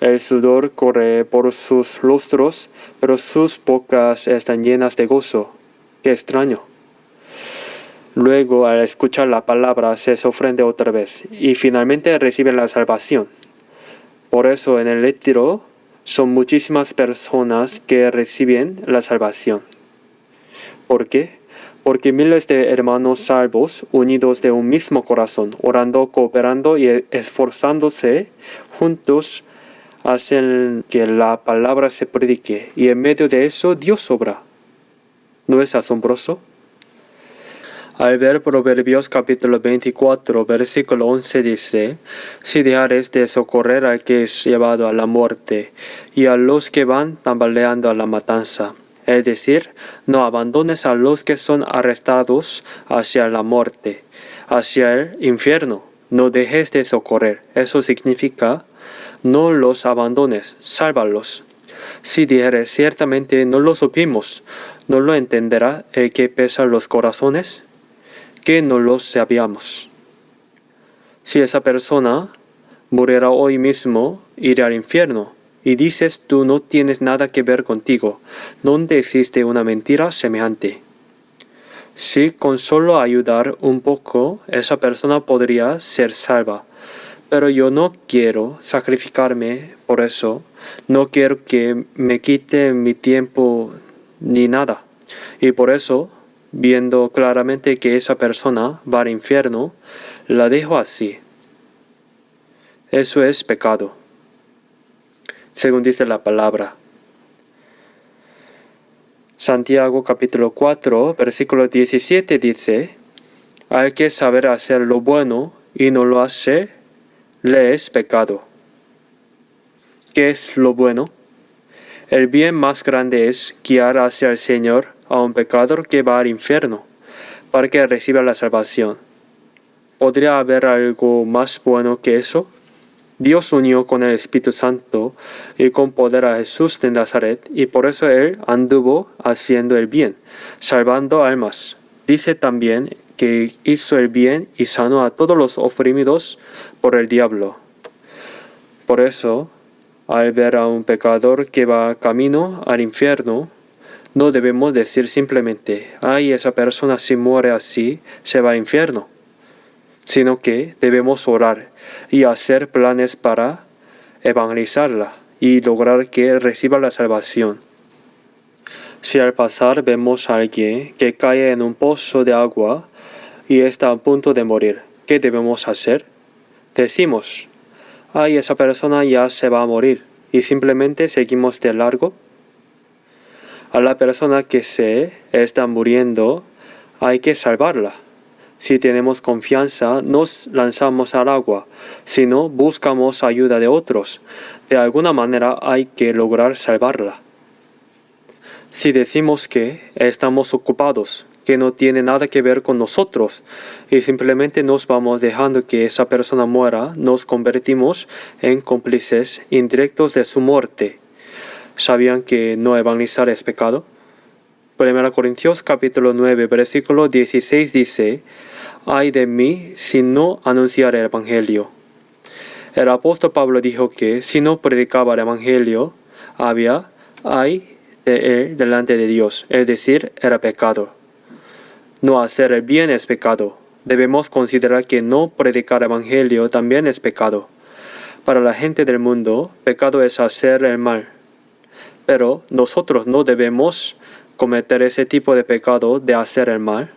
El sudor corre por sus rostros, pero sus bocas están llenas de gozo. ¡Qué extraño! Luego, al escuchar la palabra, se sorprende otra vez y finalmente reciben la salvación. Por eso en el retiro son muchísimas personas que reciben la salvación. ¿Por qué? Porque miles de hermanos salvos, unidos de un mismo corazón, orando, cooperando y esforzándose juntos, hacen que la palabra se predique y en medio de eso Dios obra. ¿No es asombroso? Al ver Proverbios capítulo 24, versículo 11 dice, si dejares de socorrer al que es llevado a la muerte y a los que van tambaleando a la matanza, es decir, no abandones a los que son arrestados hacia la muerte, hacia el infierno, no dejes de socorrer. Eso significa, no los abandones, sálvalos. Si dijeres, ciertamente no lo supimos, ¿no lo entenderá el que pesa los corazones? Que no lo sabíamos. Si esa persona muriera hoy mismo, irá al infierno. Y dices, tú no tienes nada que ver contigo, ¿dónde existe una mentira semejante? Si con solo ayudar un poco, esa persona podría ser salva. Pero yo no quiero sacrificarme por eso, no quiero que me quite mi tiempo ni nada. Y por eso, viendo claramente que esa persona va al infierno, la dejo así. Eso es pecado, según dice la palabra. Santiago capítulo 4, versículo 17 dice, hay que saber hacer lo bueno y no lo hace, le es pecado. ¿Qué es lo bueno? El bien más grande es guiar hacia el Señor a un pecador que va al infierno, para que reciba la salvación. ¿Podría haber algo más bueno que eso? Dios unió con el Espíritu Santo y con poder a Jesús de Nazaret, y por eso Él anduvo haciendo el bien, salvando almas. Dice también que hizo el bien y sanó a todos los oprimidos por el diablo. Por eso, al ver a un pecador que va camino al infierno, no debemos decir simplemente, ay, esa persona si muere así, se va al infierno, sino que debemos orar y hacer planes para evangelizarla y lograr que reciba la salvación. Si al pasar vemos a alguien que cae en un pozo de agua y está a punto de morir, ¿qué debemos hacer? Decimos, ay, esa persona ya se va a morir, y simplemente seguimos de largo. A la persona que se está muriendo hay que salvarla. Si tenemos confianza, nos lanzamos al agua, si no, buscamos ayuda de otros. De alguna manera hay que lograr salvarla. Si decimos que estamos ocupados, que no tiene nada que ver con nosotros, y simplemente nos vamos dejando que esa persona muera, nos convertimos en cómplices indirectos de su muerte. ¿Sabían que no evangelizar es pecado? 1 Corintios capítulo 9, versículo 16 dice, ay de mí si no anunciar el Evangelio. El apóstol Pablo dijo que si no predicaba el Evangelio, había ay de él delante de Dios, es decir, era pecado. No hacer el bien es pecado. Debemos considerar que no predicar el Evangelio también es pecado. Para la gente del mundo, pecado es hacer el mal. Pero nosotros no debemos cometer ese tipo de pecado de hacer el mal.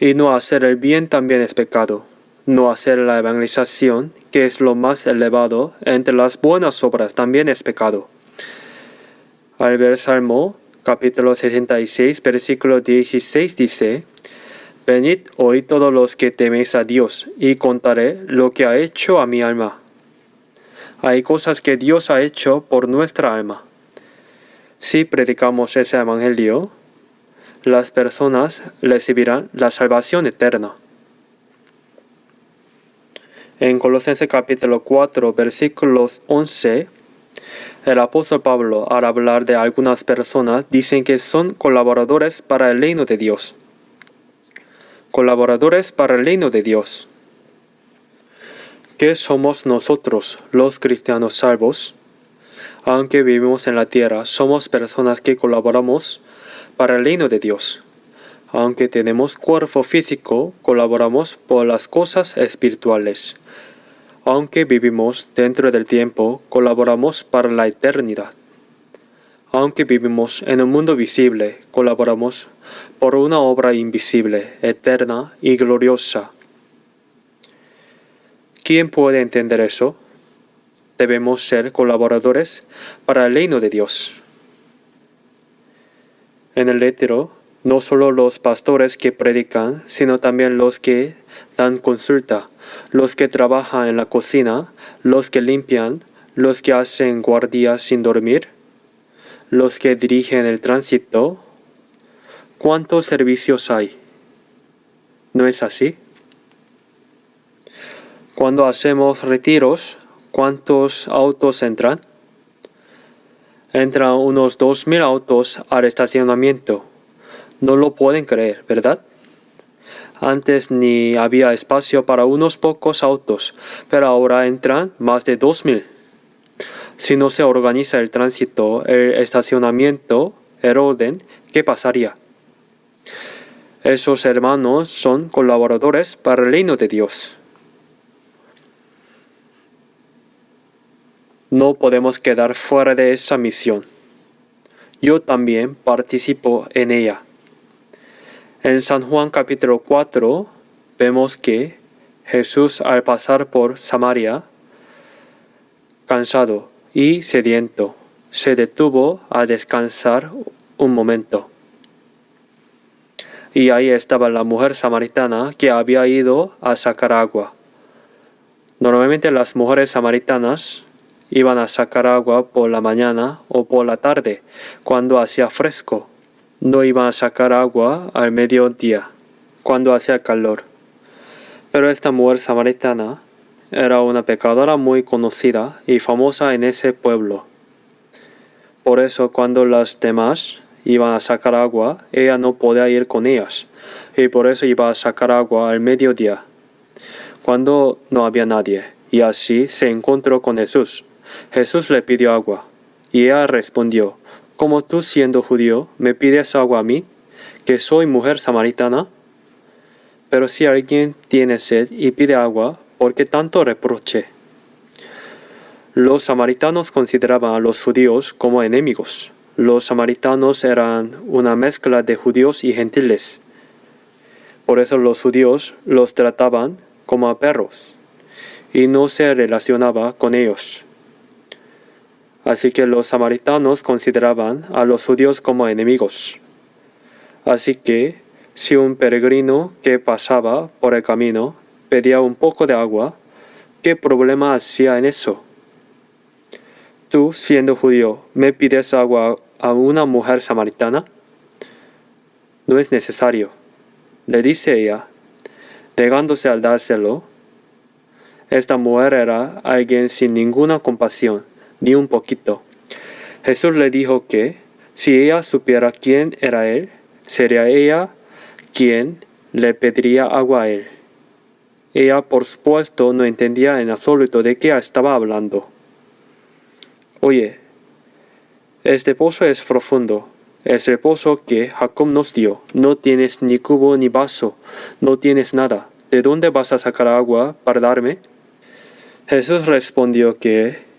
Y no hacer el bien también es pecado. No hacer la evangelización, que es lo más elevado entre las buenas obras, también es pecado. Al ver Salmo capítulo 66, versículo 16 dice, venid hoy todos los que teméis a Dios, y contaré lo que ha hecho a mi alma. Hay cosas que Dios ha hecho por nuestra alma. Si predicamos ese evangelio, las personas recibirán la salvación eterna. En Colosenses capítulo 4, versículos 11, el apóstol Pablo, al hablar de algunas personas, dicen que son colaboradores para el reino de Dios. Colaboradores para el reino de Dios. ¿Qué somos nosotros, los cristianos salvos? Aunque vivimos en la tierra, somos personas que colaboramos para el reino de Dios. Aunque tenemos cuerpo físico, colaboramos por las cosas espirituales. Aunque vivimos dentro del tiempo, colaboramos para la eternidad. Aunque vivimos en un mundo visible, colaboramos por una obra invisible, eterna y gloriosa. ¿Quién puede entender eso? Debemos ser colaboradores para el reino de Dios. En el retiro, no solo los pastores que predican, sino también los que dan consulta, los que trabajan en la cocina, los que limpian, los que hacen guardias sin dormir, los que dirigen el tránsito. ¿Cuántos servicios hay? ¿No es así? Cuando hacemos retiros, ¿cuántos autos entran? Entran unos 2,000 autos al estacionamiento. No lo pueden creer, ¿verdad? Antes ni había espacio para unos pocos autos, pero ahora entran más de 2,000. Si no se organiza el tránsito, el estacionamiento, el orden, ¿qué pasaría? Esos hermanos son colaboradores para el reino de Dios. No podemos quedar fuera de esa misión. Yo también participo en ella. En San Juan capítulo 4 vemos que Jesús, al pasar por Samaria, cansado y sediento, se detuvo a descansar un momento. Y ahí estaba la mujer samaritana que había ido a sacar agua. Normalmente las mujeres samaritanas iban a sacar agua por la mañana o por la tarde, cuando hacía fresco. No iban a sacar agua al mediodía, cuando hacía calor. Pero esta mujer samaritana era una pecadora muy conocida y famosa en ese pueblo. Por eso, cuando las demás iban a sacar agua, ella no podía ir con ellas, y por eso iba a sacar agua al mediodía, cuando no había nadie, y así se encontró con Jesús. Jesús le pidió agua, y ella respondió: ¿Cómo tú, siendo judío, me pides agua a mí, que soy mujer samaritana? Pero si alguien tiene sed y pide agua, ¿por qué tanto reproche? Los samaritanos consideraban a los judíos como enemigos. Los samaritanos eran una mezcla de judíos y gentiles. Por eso los judíos los trataban como a perros y no se relacionaba con ellos. Así que los samaritanos consideraban a los judíos como enemigos. Así que si un peregrino que pasaba por el camino pedía un poco de agua, ¿qué problema hacía en eso? Tú, siendo judío, ¿me pides agua a una mujer samaritana? No es necesario, le dice ella, negándose al dárselo. Esta mujer era alguien sin ninguna compasión, ni un poquito. Jesús le dijo que, si ella supiera quién era él, sería ella quien le pediría agua a él. Ella, por supuesto, no entendía en absoluto de qué estaba hablando. Oye, este pozo es profundo. Es el pozo que Jacob nos dio. No tienes ni cubo ni vaso. No tienes nada. ¿De dónde vas a sacar agua para darme? Jesús respondió que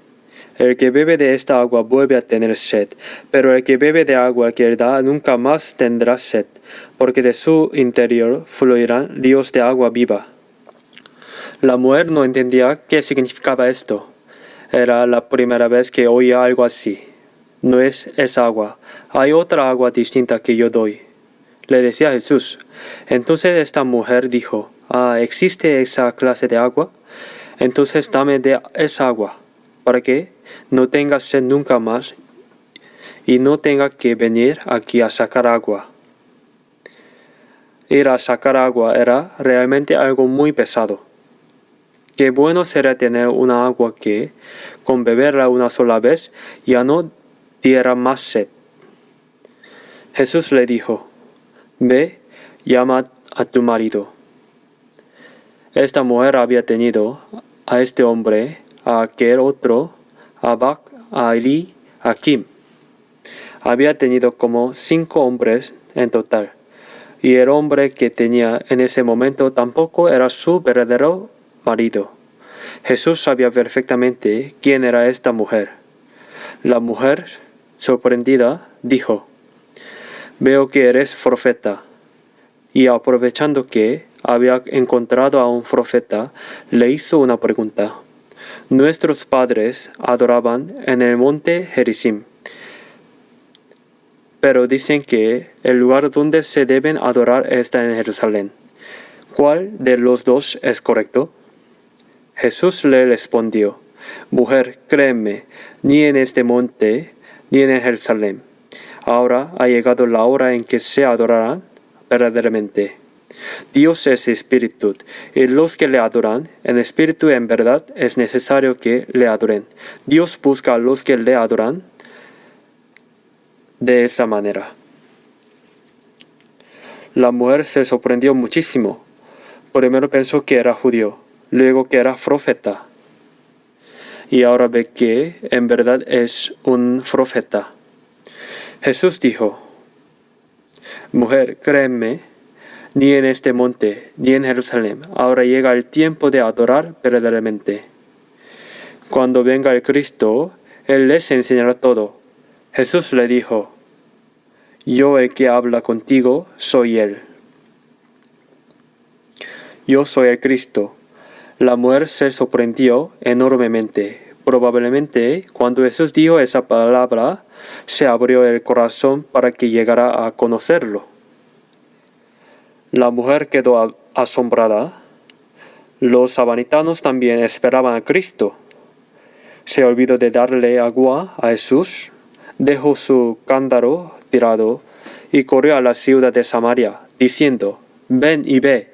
el que bebe de esta agua vuelve a tener sed, pero el que bebe de agua que él da nunca más tendrá sed, porque de su interior fluirán ríos de agua viva. La mujer no entendía qué significaba esto. Era la primera vez que oía algo así. No es esa agua, hay otra agua distinta que yo doy, le decía Jesús. Entonces esta mujer dijo: ¿existe esa clase de agua? Entonces dame de esa agua, para que no tenga sed nunca más y no tenga que venir aquí a sacar agua. Ir a sacar agua era realmente algo muy pesado. Qué bueno sería tener una agua que, con beberla una sola vez, ya no diera más sed. Jesús le dijo: Ve, llama a tu marido. Esta mujer había tenido a este hombre, a aquel otro, a Bak, a Eli, a Kim. Había tenido como 5 hombres en total, y el hombre que tenía en ese momento tampoco era su verdadero marido. Jesús sabía perfectamente quién era esta mujer. La mujer, sorprendida, dijo: Veo que eres profeta. Y aprovechando que había encontrado a un profeta, le hizo una pregunta. Nuestros padres adoraban en el monte Gerizim, pero dicen que el lugar donde se deben adorar está en Jerusalén. ¿Cuál de los dos es correcto? Jesús le respondió: Mujer, créeme, ni en este monte, ni en Jerusalén. Ahora ha llegado la hora en que se adorarán verdaderamente. Dios es espíritu, y los que le adoran en espíritu y en verdad es necesario que le adoren. Dios busca a los que le adoran de esa manera. La mujer se sorprendió muchísimo. Primero pensó que era judío, luego que era profeta. Y ahora ve que en verdad es un profeta. Jesús dijo: Mujer, créeme, ni en este monte, ni en Jerusalén, ahora llega el tiempo de adorar verdaderamente. Cuando venga el Cristo, Él les enseñará todo. Jesús le dijo: Yo el que habla contigo soy Él. Yo soy el Cristo. La mujer se sorprendió enormemente. Probablemente, cuando Jesús dijo esa palabra, se abrió el corazón para que llegara a conocerlo. La mujer quedó asombrada. Los samaritanos también esperaban a Cristo. Se olvidó de darle agua a Jesús, dejó su cántaro tirado y corrió a la ciudad de Samaria, diciendo: Ven y ve.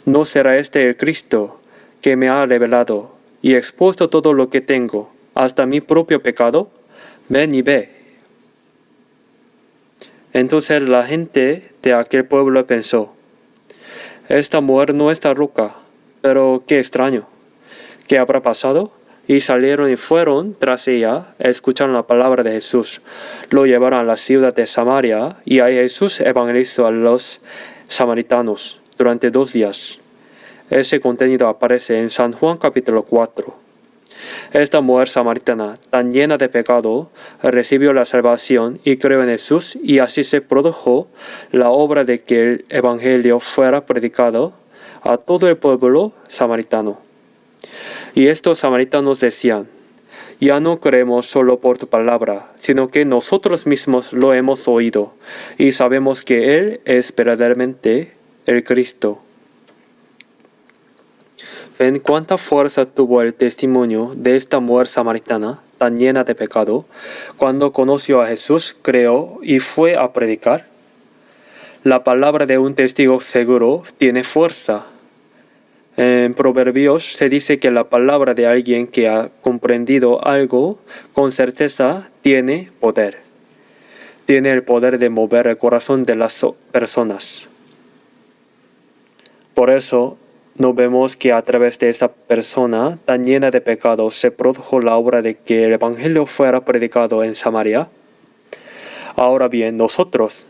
¿No será este el Cristo que me ha revelado y expuesto todo lo que tengo, hasta mi propio pecado? Ven y ve. Entonces la gente de aquel pueblo pensó: Esta mujer no está loca, pero qué extraño. ¿Qué habrá pasado? Y salieron y fueron tras ella, escucharon la palabra de Jesús. Lo llevaron a la ciudad de Samaria, y ahí Jesús evangelizó a los samaritanos durante 2 días. Ese contenido aparece en San Juan capítulo 4. Esta mujer samaritana, tan llena de pecado, recibió la salvación y creó en Jesús, y así se produjo la obra de que el evangelio fuera predicado a todo el pueblo samaritano. Y estos samaritanos decían: Ya no creemos solo por tu palabra, sino que nosotros mismos lo hemos oído, y sabemos que Él es verdaderamente el Cristo. ¿Ven cuánta fuerza tuvo el testimonio de esta mujer samaritana, tan llena de pecado, cuando conoció a Jesús, creó y fue a predicar? La palabra de un testigo seguro tiene fuerza. En Proverbios se dice que la palabra de alguien que ha comprendido algo con certeza tiene poder. Tiene el poder de mover el corazón de las personas. Por eso, no vemos que a través de esta persona tan llena de pecado se produjo la obra de que el evangelio fuera predicado en Samaria. Ahora bien, nosotros,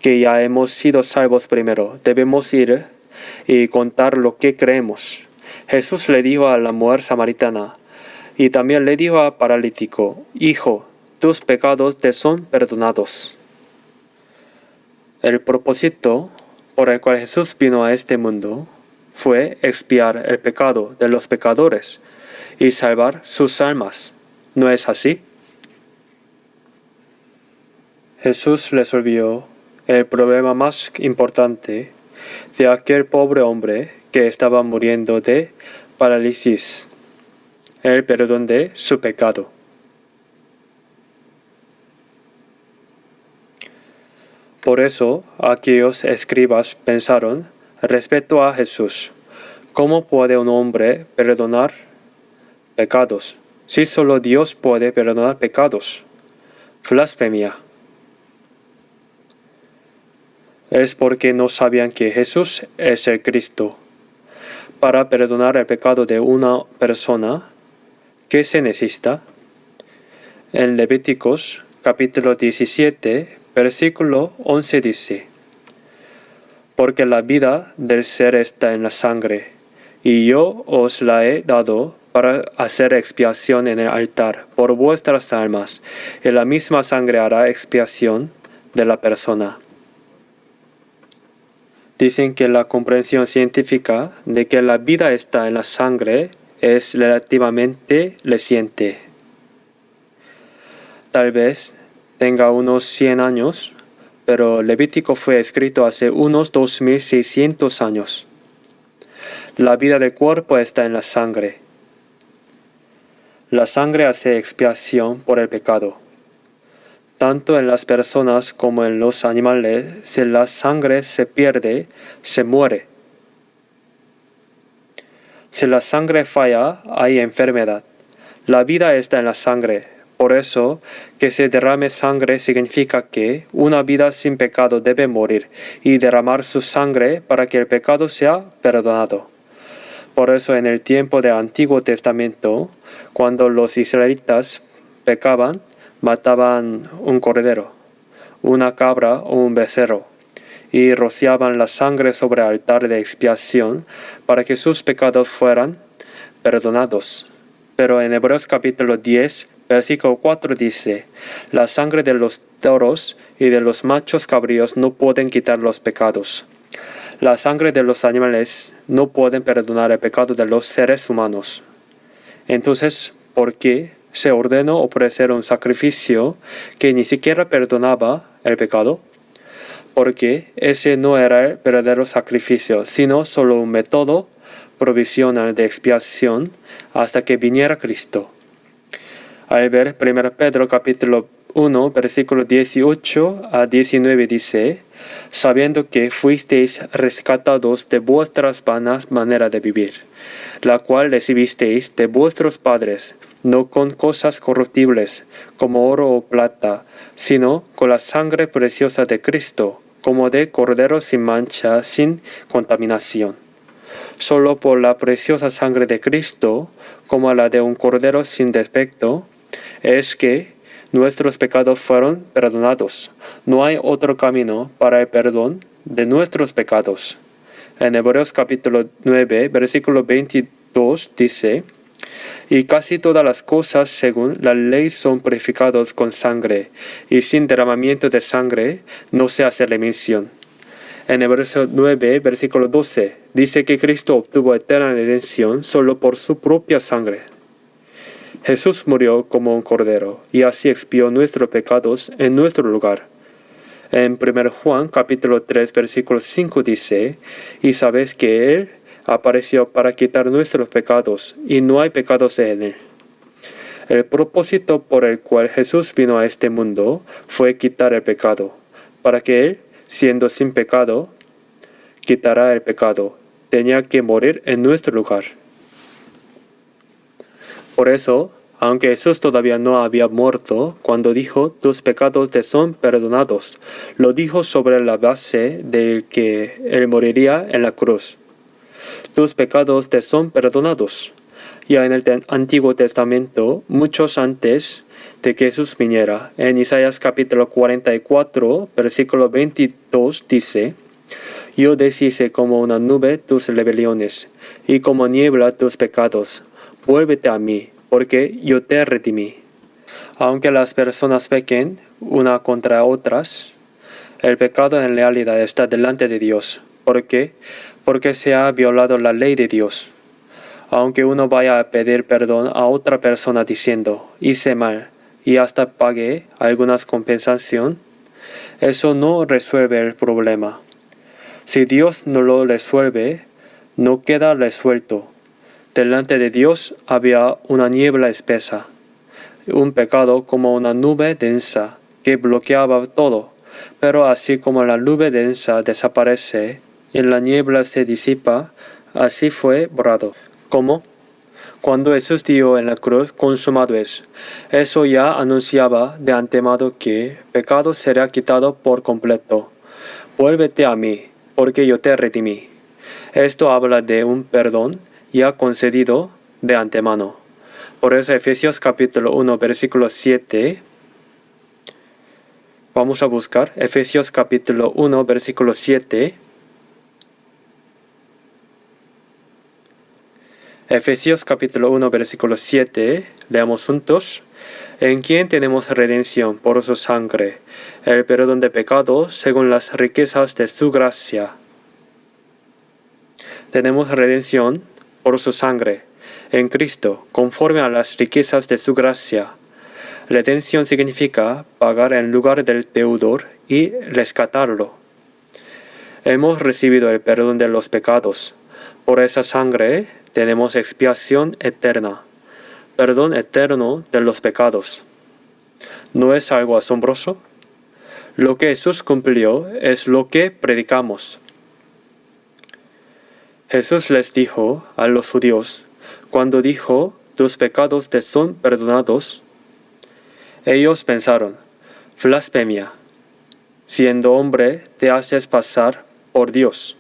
que ya hemos sido salvos primero, debemos ir y contar lo que creemos. Jesús le dijo a la mujer samaritana, y también le dijo al paralítico: Hijo, tus pecados te son perdonados. El propósito por el cual Jesús vino a este mundo fue expiar el pecado de los pecadores y salvar sus almas. ¿No es así? Jesús resolvió el problema más importante de aquel pobre hombre que estaba muriendo de parálisis, el perdón de su pecado. Por eso aquellos escribas pensaron respecto a Jesús: ¿cómo puede un hombre perdonar pecados si solo Dios puede perdonar pecados? Blasfemia. Es porque no sabían que Jesús es el Cristo. Para perdonar el pecado de una persona, ¿qué se necesita? En Levíticos capítulo 17, versículo 11 dice: Porque la vida del ser está en la sangre, y yo os la he dado para hacer expiación en el altar por vuestras almas, y la misma sangre hará expiación de la persona. Dicen que la comprensión científica de que la vida está en la sangre es relativamente reciente. Tal vez tenga unos 100 años, pero Levítico fue escrito hace unos 2600 años. La vida del cuerpo está en la sangre. La sangre hace expiación por el pecado. Tanto en las personas como en los animales, si la sangre se pierde, se muere. Si la sangre falla, hay enfermedad. La vida está en la sangre. Por eso, que se derrame sangre significa que una vida sin pecado debe morir y derramar su sangre para que el pecado sea perdonado. Por eso en el tiempo del Antiguo Testamento, cuando los israelitas pecaban, mataban un cordero, una cabra o un becerro, y rociaban la sangre sobre el altar de expiación para que sus pecados fueran perdonados. Pero en Hebreos capítulo 10, versículo 4 dice, la sangre de los toros y de los machos cabríos no pueden quitar los pecados. La sangre de los animales no pueden perdonar el pecado de los seres humanos. Entonces, ¿por qué se ordenó ofrecer un sacrificio que ni siquiera perdonaba el pecado? Porque ese no era el verdadero sacrificio, sino solo un método provisional de expiación hasta que viniera Cristo. Al ver 1 Pedro capítulo 1, versículo 18 a 19 dice, sabiendo que fuisteis rescatados de vuestras vanas maneras de vivir, la cual recibisteis de vuestros padres, no con cosas corruptibles, como oro o plata, sino con la sangre preciosa de Cristo, como de cordero sin mancha, sin contaminación. Solo por la preciosa sangre de Cristo, como la de un cordero sin defecto, es que nuestros pecados fueron perdonados. No hay otro camino para el perdón de nuestros pecados. En Hebreos capítulo 9, versículo 22 dice, y casi todas las cosas según la ley son purificadas con sangre, y sin derramamiento de sangre no se hace remisión. En Hebreos 9, versículo 12, dice que Cristo obtuvo eterna redención solo por su propia sangre. Jesús murió como un cordero, y así expió nuestros pecados en nuestro lugar. En 1 Juan capítulo 3, versículo 5 dice, y sabes que Él apareció para quitar nuestros pecados, y no hay pecados en Él. El propósito por el cual Jesús vino a este mundo fue quitar el pecado, para que Él, siendo sin pecado, quitará el pecado. Tenía que morir en nuestro lugar. Por eso, aunque Jesús todavía no había muerto, cuando dijo, tus pecados te son perdonados, lo dijo sobre la base de que Él moriría en la cruz. Tus pecados te son perdonados. Ya en el Antiguo Testamento, muchos antes de que Jesús viniera, en Isaías capítulo 44, versículo 22 dice, yo deshice como una nube tus rebeliones, y como niebla tus pecados. Vuélvete a mí, porque yo te redimí. Aunque las personas pequen una contra otras, el pecado en realidad está delante de Dios. ¿Por qué? Porque se ha violado la ley de Dios. Aunque uno vaya a pedir perdón a otra persona diciendo, hice mal, y hasta pague alguna compensación, eso no resuelve el problema. Si Dios no lo resuelve, no queda resuelto. Delante de Dios había una niebla espesa, un pecado como una nube densa que bloqueaba todo, pero así como la nube densa desaparece y la niebla se disipa, así fue borrado. ¿Cómo? Cuando Jesús dijo en la cruz, consumado es. Eso ya anunciaba de antemano que el pecado será quitado por completo. Vuélvete a mí, porque yo te redimí. Esto habla de un perdón ya concedido de antemano. Por eso Efesios capítulo 1 versículo 7. Vamos a buscar Efesios capítulo 1 versículo 7. Efesios capítulo 1 versículo 7. Leamos juntos. En quien tenemos redención por su sangre, el perdón de pecados según las riquezas de su gracia. Tenemos redención por su sangre, en Cristo, conforme a las riquezas de su gracia. Redención significa pagar en lugar del deudor y rescatarlo. Hemos recibido el perdón de los pecados. Por esa sangre tenemos expiación eterna, perdón eterno de los pecados. ¿No es algo asombroso? Lo que Jesús cumplió es lo que predicamos. Jesús les dijo a los judíos, cuando dijo, tus pecados te son perdonados, ellos pensaron, blasfemia, siendo hombre te haces pasar por Dios.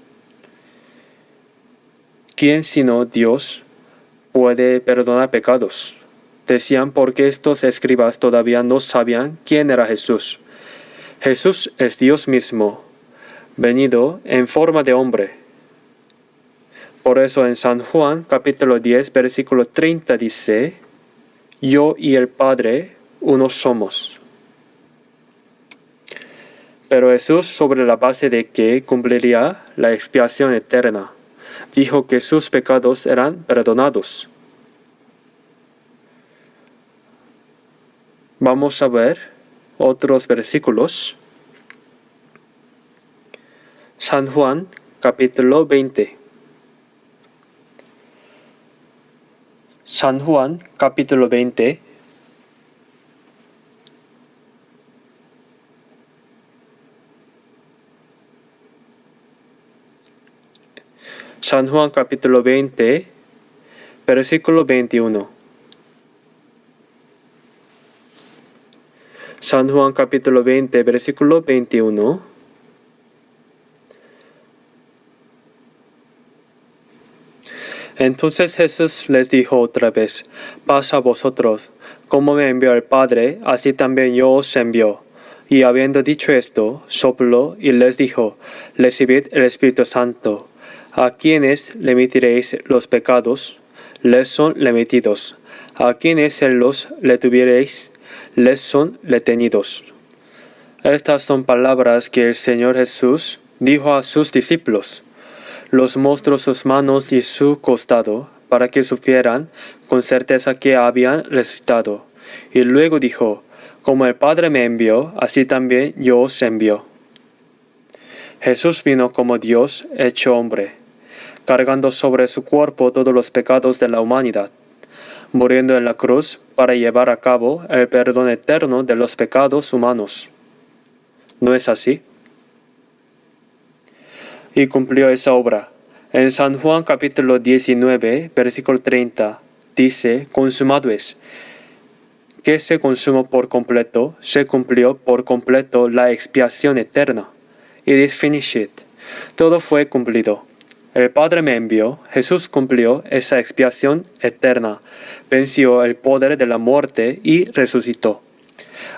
¿Quién sino Dios puede perdonar pecados? Decían porque estos escribas todavía no sabían quién era Jesús. Jesús es Dios mismo, venido en forma de hombre. Por eso en San Juan capítulo 10 versículo 30 dice, yo y el Padre uno somos. Pero Jesús, sobre la base de que cumpliría la expiación eterna, dijo que sus pecados eran perdonados. Vamos a ver otros versículos. San Juan capítulo 20. San Juan capítulo 20. San Juan capítulo 20, versículo 21. San Juan capítulo 20, versículo 21. Entonces Jesús les dijo otra vez, paz a vosotros, como me envió el Padre, así también yo os envío. Y habiendo dicho esto, sopló y les dijo, recibid el Espíritu Santo. A quienes remitiréis los pecados, les son remitidos. A quienes se los retuviereis, les son retenidos. Estas son palabras que el Señor Jesús dijo a sus discípulos. Los mostró sus manos y su costado, para que supieran con certeza que habían resucitado. Y luego dijo, como el Padre me envió, así también yo os envío. Jesús vino como Dios hecho hombre, cargando sobre su cuerpo todos los pecados de la humanidad, muriendo en la cruz para llevar a cabo el perdón eterno de los pecados humanos. ¿No es así? Y cumplió esa obra. En San Juan capítulo 19, versículo 30, dice, consumado es. Que se consumó por completo, se cumplió por completo la expiación eterna. It is finished. Todo fue cumplido. El Padre me envió, Jesús cumplió esa expiación eterna, venció el poder de la muerte y resucitó.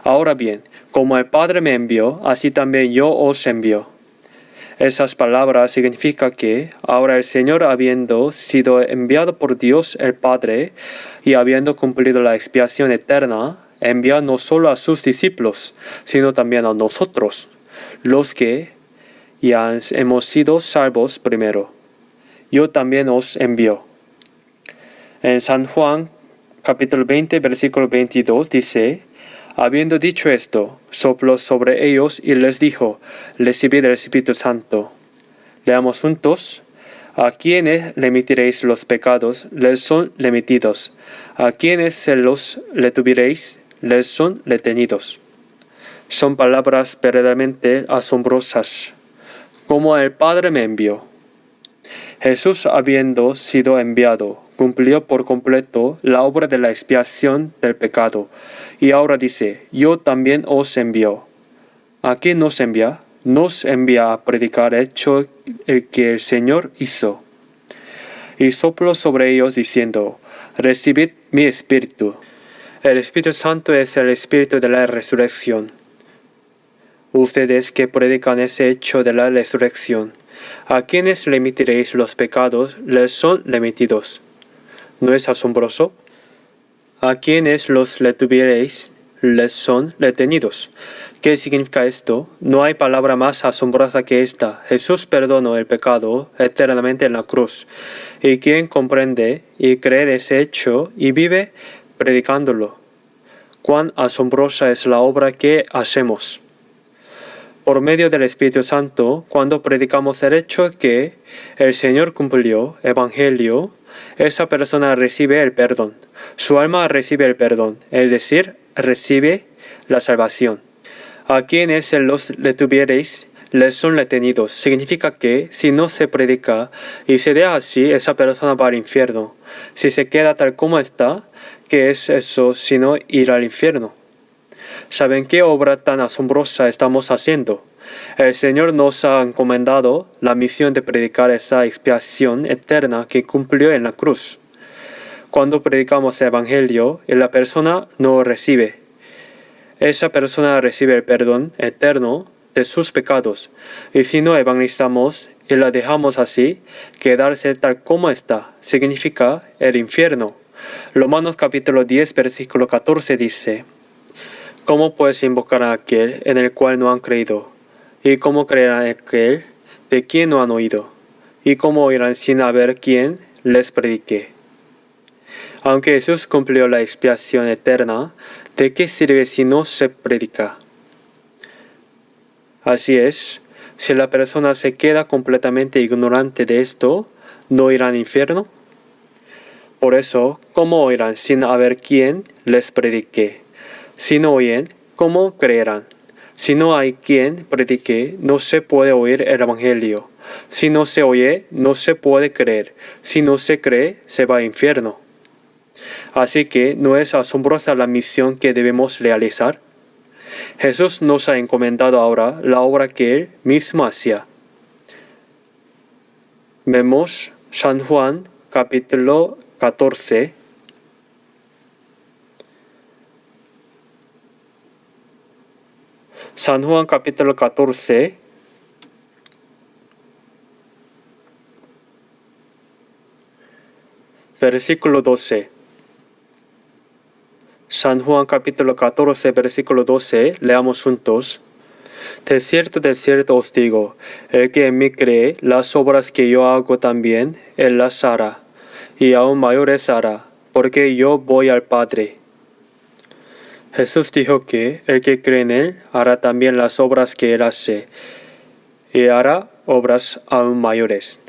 Ahora bien, como el Padre me envió, así también yo os envío. Esas palabras significan que ahora el Señor, habiendo sido enviado por Dios el Padre y habiendo cumplido la expiación eterna, envía no solo a sus discípulos, sino también a nosotros, los que ya hemos sido salvos primero. Yo también os envío. En San Juan, capítulo 20, versículo 22, dice, habiendo dicho esto, sopló sobre ellos y les dijo, recibid el Espíritu Santo. Leamos juntos. A quienes remitiréis los pecados, les son remitidos. A quienes se los retuviereis, les son retenidos. Son palabras verdaderamente asombrosas. Como el Padre me envió. Jesús, habiendo sido enviado, cumplió por completo la obra de la expiación del pecado. Y ahora dice, yo también os envío. ¿A quién nos envía? Nos envía a predicar hecho el que el Señor hizo. Y sopló sobre ellos diciendo, recibid mi espíritu. El Espíritu Santo es el espíritu de la resurrección. Ustedes que predican ese hecho de la resurrección, a quienes remitiréis los pecados, les son remitidos. ¿No es asombroso? A quienes los retuviereis, les son retenidos. ¿Qué significa esto? No hay palabra más asombrosa que esta. Jesús perdonó el pecado eternamente en la cruz. Y quien comprende y cree de ese hecho y vive predicándolo. Cuán asombrosa es la obra que hacemos. Por medio del Espíritu Santo, cuando predicamos el hecho que el Señor cumplió, Evangelio, esa persona recibe el perdón. Su alma recibe el perdón, es decir, recibe la salvación. A quienes se los retuviereis, les son retenidos. Significa que si no se predica y se deja así, esa persona va al infierno. Si se queda tal como está, ¿qué es eso sino ir al infierno? ¿Saben qué obra tan asombrosa estamos haciendo? El Señor nos ha encomendado la misión de predicar esa expiación eterna que cumplió en la cruz. Cuando predicamos el Evangelio y la persona no recibe, esa persona recibe el perdón eterno de sus pecados. Y si no evangelizamos y la dejamos así, quedarse tal como está, significa el infierno. Romanos capítulo 10, versículo 14 dice: ¿Cómo puedes invocar a aquel en el cual no han creído? ¿Y cómo creerán en aquel de quien no han oído? ¿Y cómo oirán sin haber quien les predique? Aunque Jesús cumplió la expiación eterna, ¿de qué sirve si no se predica? Así es, si la persona se queda completamente ignorante de esto, ¿no irá al infierno? Por eso, ¿cómo oirán sin haber quien les predique? Si no oyen, ¿cómo creerán? Si no hay quien predique, no se puede oír el Evangelio. Si no se oye, no se puede creer. Si no se cree, se va al infierno. Así que, ¿no es asombrosa la misión que debemos realizar? Jesús nos ha encomendado ahora la obra que Él mismo hacía. Vemos San Juan capítulo 14. San Juan capítulo 14, versículo 12. San Juan capítulo 14, versículo 12, leamos juntos. De cierto os digo, el que en mí cree, las obras que yo hago también, él las hará, y aún mayores hará, porque yo voy al Padre. Jesús dijo que el que cree en él hará también las obras que él hace, y hará obras aún mayores.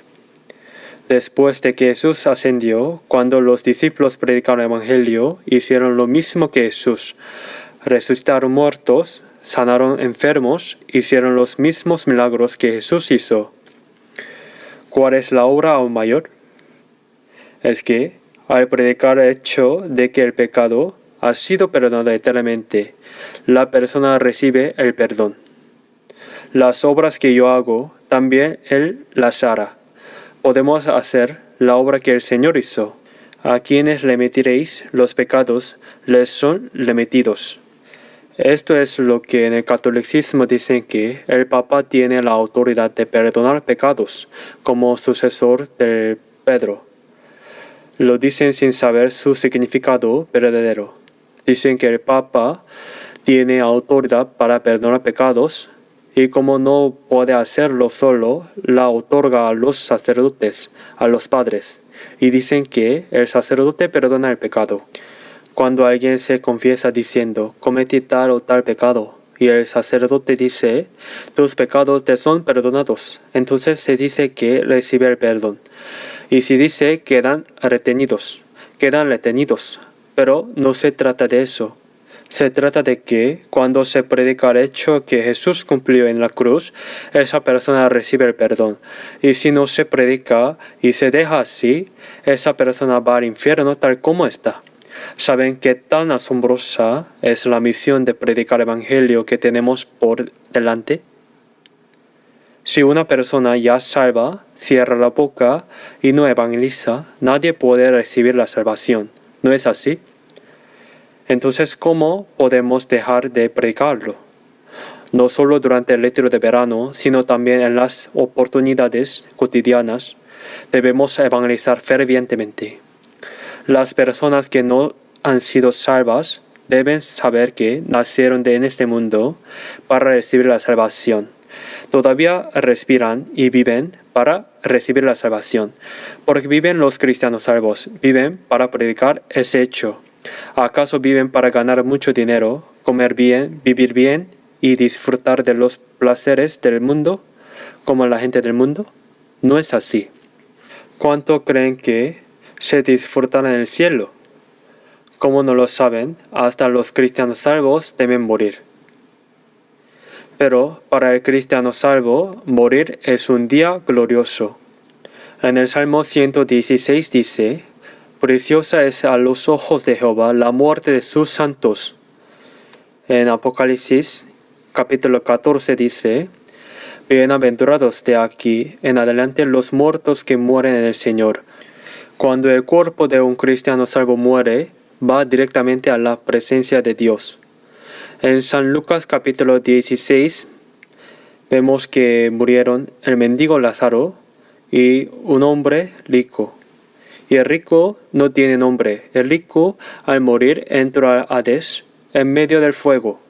Después de que Jesús ascendió, cuando los discípulos predicaron el Evangelio, hicieron lo mismo que Jesús. Resucitaron muertos, sanaron enfermos, hicieron los mismos milagros que Jesús hizo. ¿Cuál es la obra aún mayor? Es que, al predicar el hecho de que el pecado ha sido perdonado eternamente, la persona recibe el perdón. Las obras que yo hago, también Él las hará. Podemos hacer la obra que el Señor hizo. A quienes remitiréis los pecados, les son remitidos. Esto es lo que en el catolicismo dicen que el Papa tiene la autoridad de perdonar pecados, como sucesor de Pedro. Lo dicen sin saber su significado verdadero. Dicen que el Papa tiene autoridad para perdonar pecados, y como no puede hacerlo solo, la otorga a los sacerdotes, a los padres, y dicen que el sacerdote perdona el pecado. Cuando alguien se confiesa diciendo, cometí tal o tal pecado, y el sacerdote dice, tus pecados te son perdonados, entonces se dice que recibe el perdón. Y si dice, quedan retenidos, pero no se trata de eso. Se trata de que, cuando se predica el hecho que Jesús cumplió en la cruz, esa persona recibe el perdón. Y si no se predica y se deja así, esa persona va al infierno tal como está. ¿Saben qué tan asombrosa es la misión de predicar el Evangelio que tenemos por delante? Si una persona ya salva, cierra la boca y no evangeliza, nadie puede recibir la salvación. ¿No es así? Entonces, ¿cómo podemos dejar de predicarlo? No solo durante el retiro de verano, sino también en las oportunidades cotidianas, debemos evangelizar fervientemente. Las personas que no han sido salvas deben saber que nacieron en este mundo para recibir la salvación. Todavía respiran y viven para recibir la salvación. Porque viven los cristianos salvos, viven para predicar ese hecho. ¿Acaso viven para ganar mucho dinero, comer bien, vivir bien y disfrutar de los placeres del mundo, como la gente del mundo? No es así. ¿Cuánto creen que se disfrutará en el cielo? Como no lo saben, hasta los cristianos salvos deben morir. Pero para el cristiano salvo, morir es un día glorioso. En el Salmo 116 dice: Preciosa es a los ojos de Jehová la muerte de sus santos. En Apocalipsis capítulo 14 dice: Bienaventurados de aquí en adelante los muertos que mueren en el Señor. Cuando el cuerpo de un cristiano salvo muere, va directamente a la presencia de Dios. En San Lucas capítulo 16 vemos que murieron el mendigo Lázaro y un hombre rico. Y el rico no tiene nombre. El rico al morir entró a Hades en medio del fuego.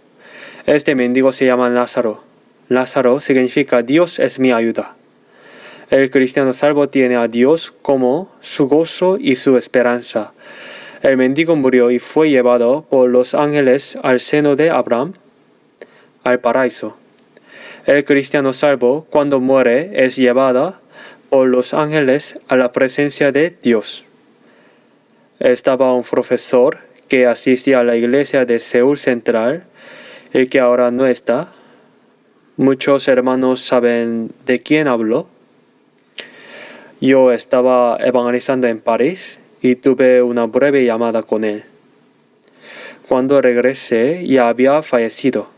Este mendigo se llama Lázaro. Lázaro significa Dios es mi ayuda. El cristiano salvo tiene a Dios como su gozo y su esperanza. El mendigo murió y fue llevado por los ángeles al seno de Abraham, al paraíso. El cristiano salvo, cuando muere, es llevado por los ángeles a la presencia de Dios. Estaba un profesor que asistía a la iglesia de Seúl Central y que ahora no está. Muchos hermanos saben de quién hablo. Yo estaba evangelizando en París y tuve una breve llamada con él. Cuando regresé ya había fallecido.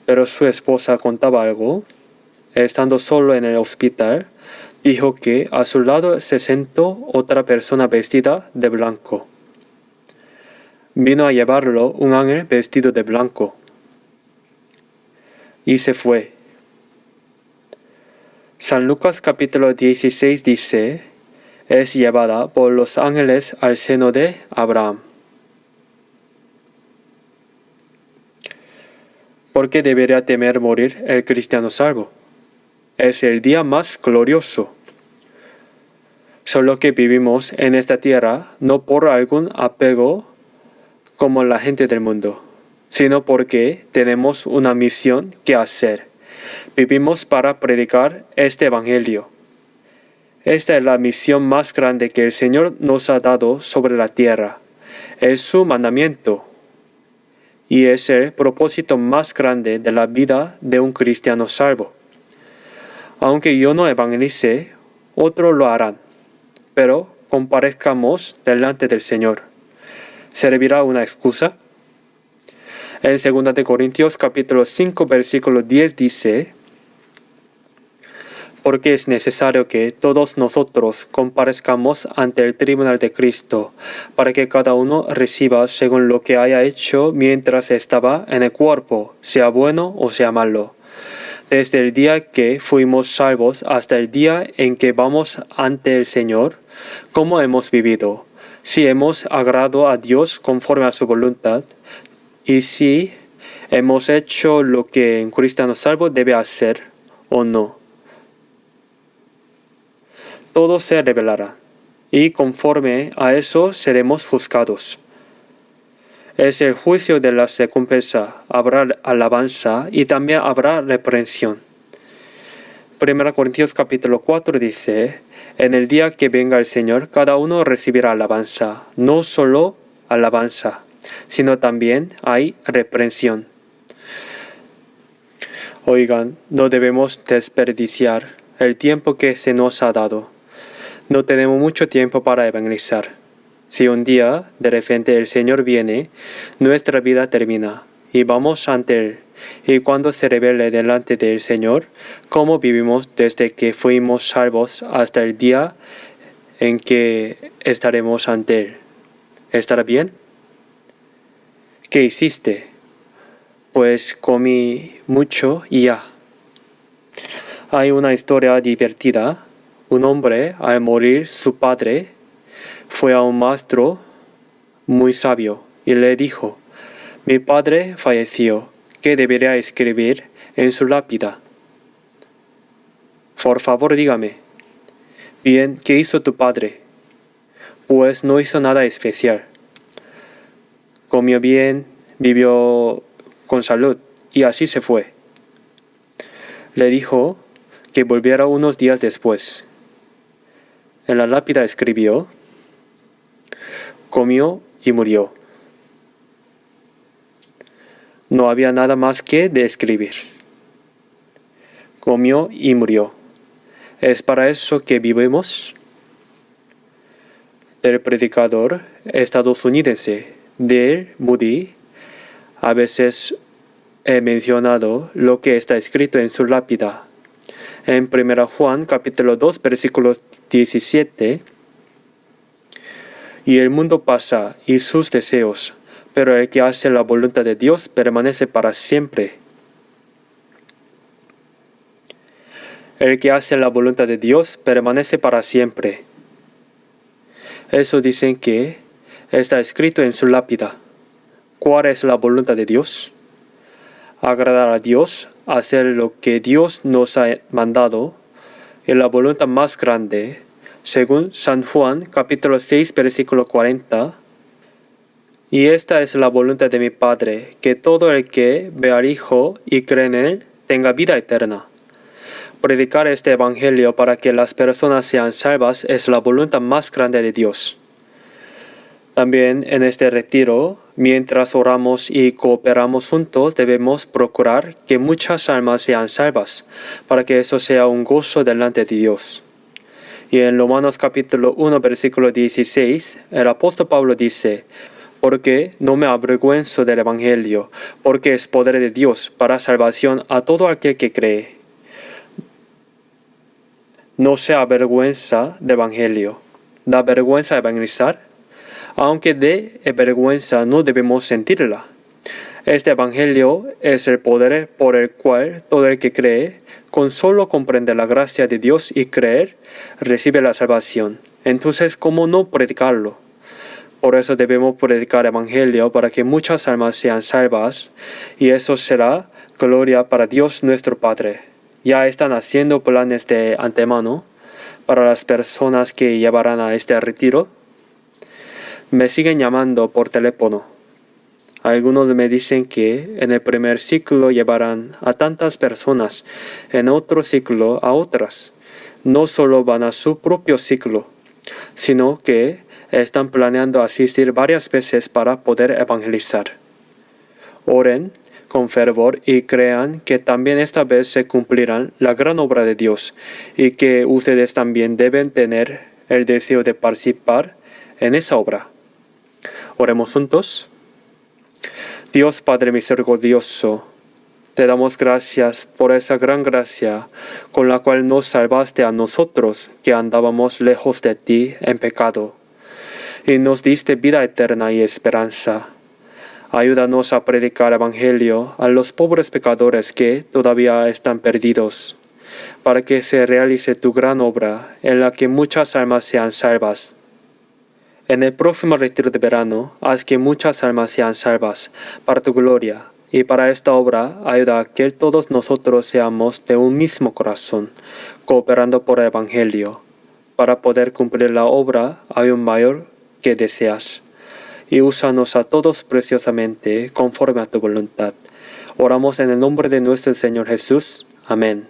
Pero su esposa contaba algo. Estando solo en el hospital, dijo que a su lado se sentó otra persona vestida de blanco. Vino a llevarlo un ángel vestido de blanco. Y se fue. San Lucas capítulo 16 dice: es llevada por los ángeles al seno de Abraham. ¿Por qué debería temer morir el cristiano salvo? Es el día más glorioso. Solo que vivimos en esta tierra no por algún apego como la gente del mundo, sino porque tenemos una misión que hacer. Vivimos para predicar este evangelio. Esta es la misión más grande que el Señor nos ha dado sobre la tierra. Es su mandamiento. Y es el propósito más grande de la vida de un cristiano salvo. Aunque yo no evangelice, otros lo harán. Pero comparezcamos delante del Señor. ¿Servirá una excusa? En 2 de Corintios capítulo 5 versículo 10 dice: porque es necesario que todos nosotros comparezcamos ante el tribunal de Cristo, para que cada uno reciba según lo que haya hecho mientras estaba en el cuerpo, sea bueno o sea malo. Desde el día que fuimos salvos hasta el día en que vamos ante el Señor, ¿cómo hemos vivido? Si hemos agradado a Dios conforme a su voluntad, y si hemos hecho lo que un cristiano salvo debe hacer o no. Todo se revelará, y conforme a eso seremos juzgados. Es el juicio de la recompensa, habrá alabanza y también habrá reprensión. 1 Corintios capítulo 4 dice: en el día que venga el Señor, cada uno recibirá alabanza, no solo alabanza, sino también hay reprensión. Oigan, no debemos desperdiciar el tiempo que se nos ha dado. No tenemos mucho tiempo para evangelizar. Si un día, de repente, el Señor viene, nuestra vida termina y vamos ante Él. Y cuando se revele delante del Señor, cómo vivimos desde que fuimos salvos hasta el día en que estaremos ante Él. ¿Estará bien? ¿Qué hiciste? Pues comí mucho y ya. Hay una historia divertida. Un hombre, al morir su padre, fue a un maestro muy sabio y le dijo: mi padre falleció, ¿qué debería escribir en su lápida? Por favor, dígame. Bien, ¿qué hizo tu padre? Pues no hizo nada especial. Comió bien, vivió con salud y así se fue. Le dijo que volviera unos días después. En la lápida escribió: comió y murió. No había nada más que describir. Comió y murió. ¿Es para eso que vivimos? Del predicador estadounidense Dale Moody, a veces he mencionado lo que está escrito en su lápida. En 1 Juan capítulo 2 versículo 17, y el mundo pasa y sus deseos, pero el que hace la voluntad de Dios permanece para siempre. El que hace la voluntad de Dios permanece para siempre. Eso dicen que está escrito en su lápida. ¿Cuál es la voluntad de Dios? Agradar a Dios, hacer lo que Dios nos ha mandado, y la voluntad más grande, según San Juan capítulo 6 versículo 40, y esta es la voluntad de mi Padre, que todo el que ve al Hijo y cree en Él tenga vida eterna. Predicar este Evangelio para que las personas sean salvas es la voluntad más grande de Dios. También en este retiro, mientras oramos y cooperamos juntos, debemos procurar que muchas almas sean salvas, para que eso sea un gozo delante de Dios. Y en Romanos capítulo 1 versículo 16, el apóstol Pablo dice: porque no me avergüenzo del Evangelio, porque es poder de Dios para salvación a todo aquel que cree. No se avergüenza del Evangelio. ¿Da vergüenza evangelizar? Aunque de vergüenza no debemos sentirla. Este Evangelio es el poder por el cual todo el que cree, con solo comprender la gracia de Dios y creer, recibe la salvación. Entonces, ¿cómo no predicarlo? Por eso debemos predicar el Evangelio para que muchas almas sean salvas, y eso será gloria para Dios nuestro Padre. Ya están haciendo planes de antemano para las personas que llevarán a este retiro. Me siguen llamando por teléfono. Algunos me dicen que en el primer ciclo llevarán a tantas personas, en otro ciclo a otras. No solo van a su propio ciclo, sino que están planeando asistir varias veces para poder evangelizar. Oren con fervor y crean que también esta vez se cumplirá la gran obra de Dios y que ustedes también deben tener el deseo de participar en esa obra. Oremos juntos. Dios Padre misericordioso, te damos gracias por esa gran gracia con la cual nos salvaste a nosotros que andábamos lejos de ti en pecado, y nos diste vida eterna y esperanza. Ayúdanos a predicar el Evangelio a los pobres pecadores que todavía están perdidos, para que se realice tu gran obra en la que muchas almas sean salvas. En el próximo retiro de verano, haz que muchas almas sean salvas para tu gloria, y para esta obra ayuda a que todos nosotros seamos de un mismo corazón, cooperando por el Evangelio, para poder cumplir la obra aún mayor que deseas. Y úsanos a todos preciosamente conforme a tu voluntad. Oramos en el nombre de nuestro Señor Jesús. Amén.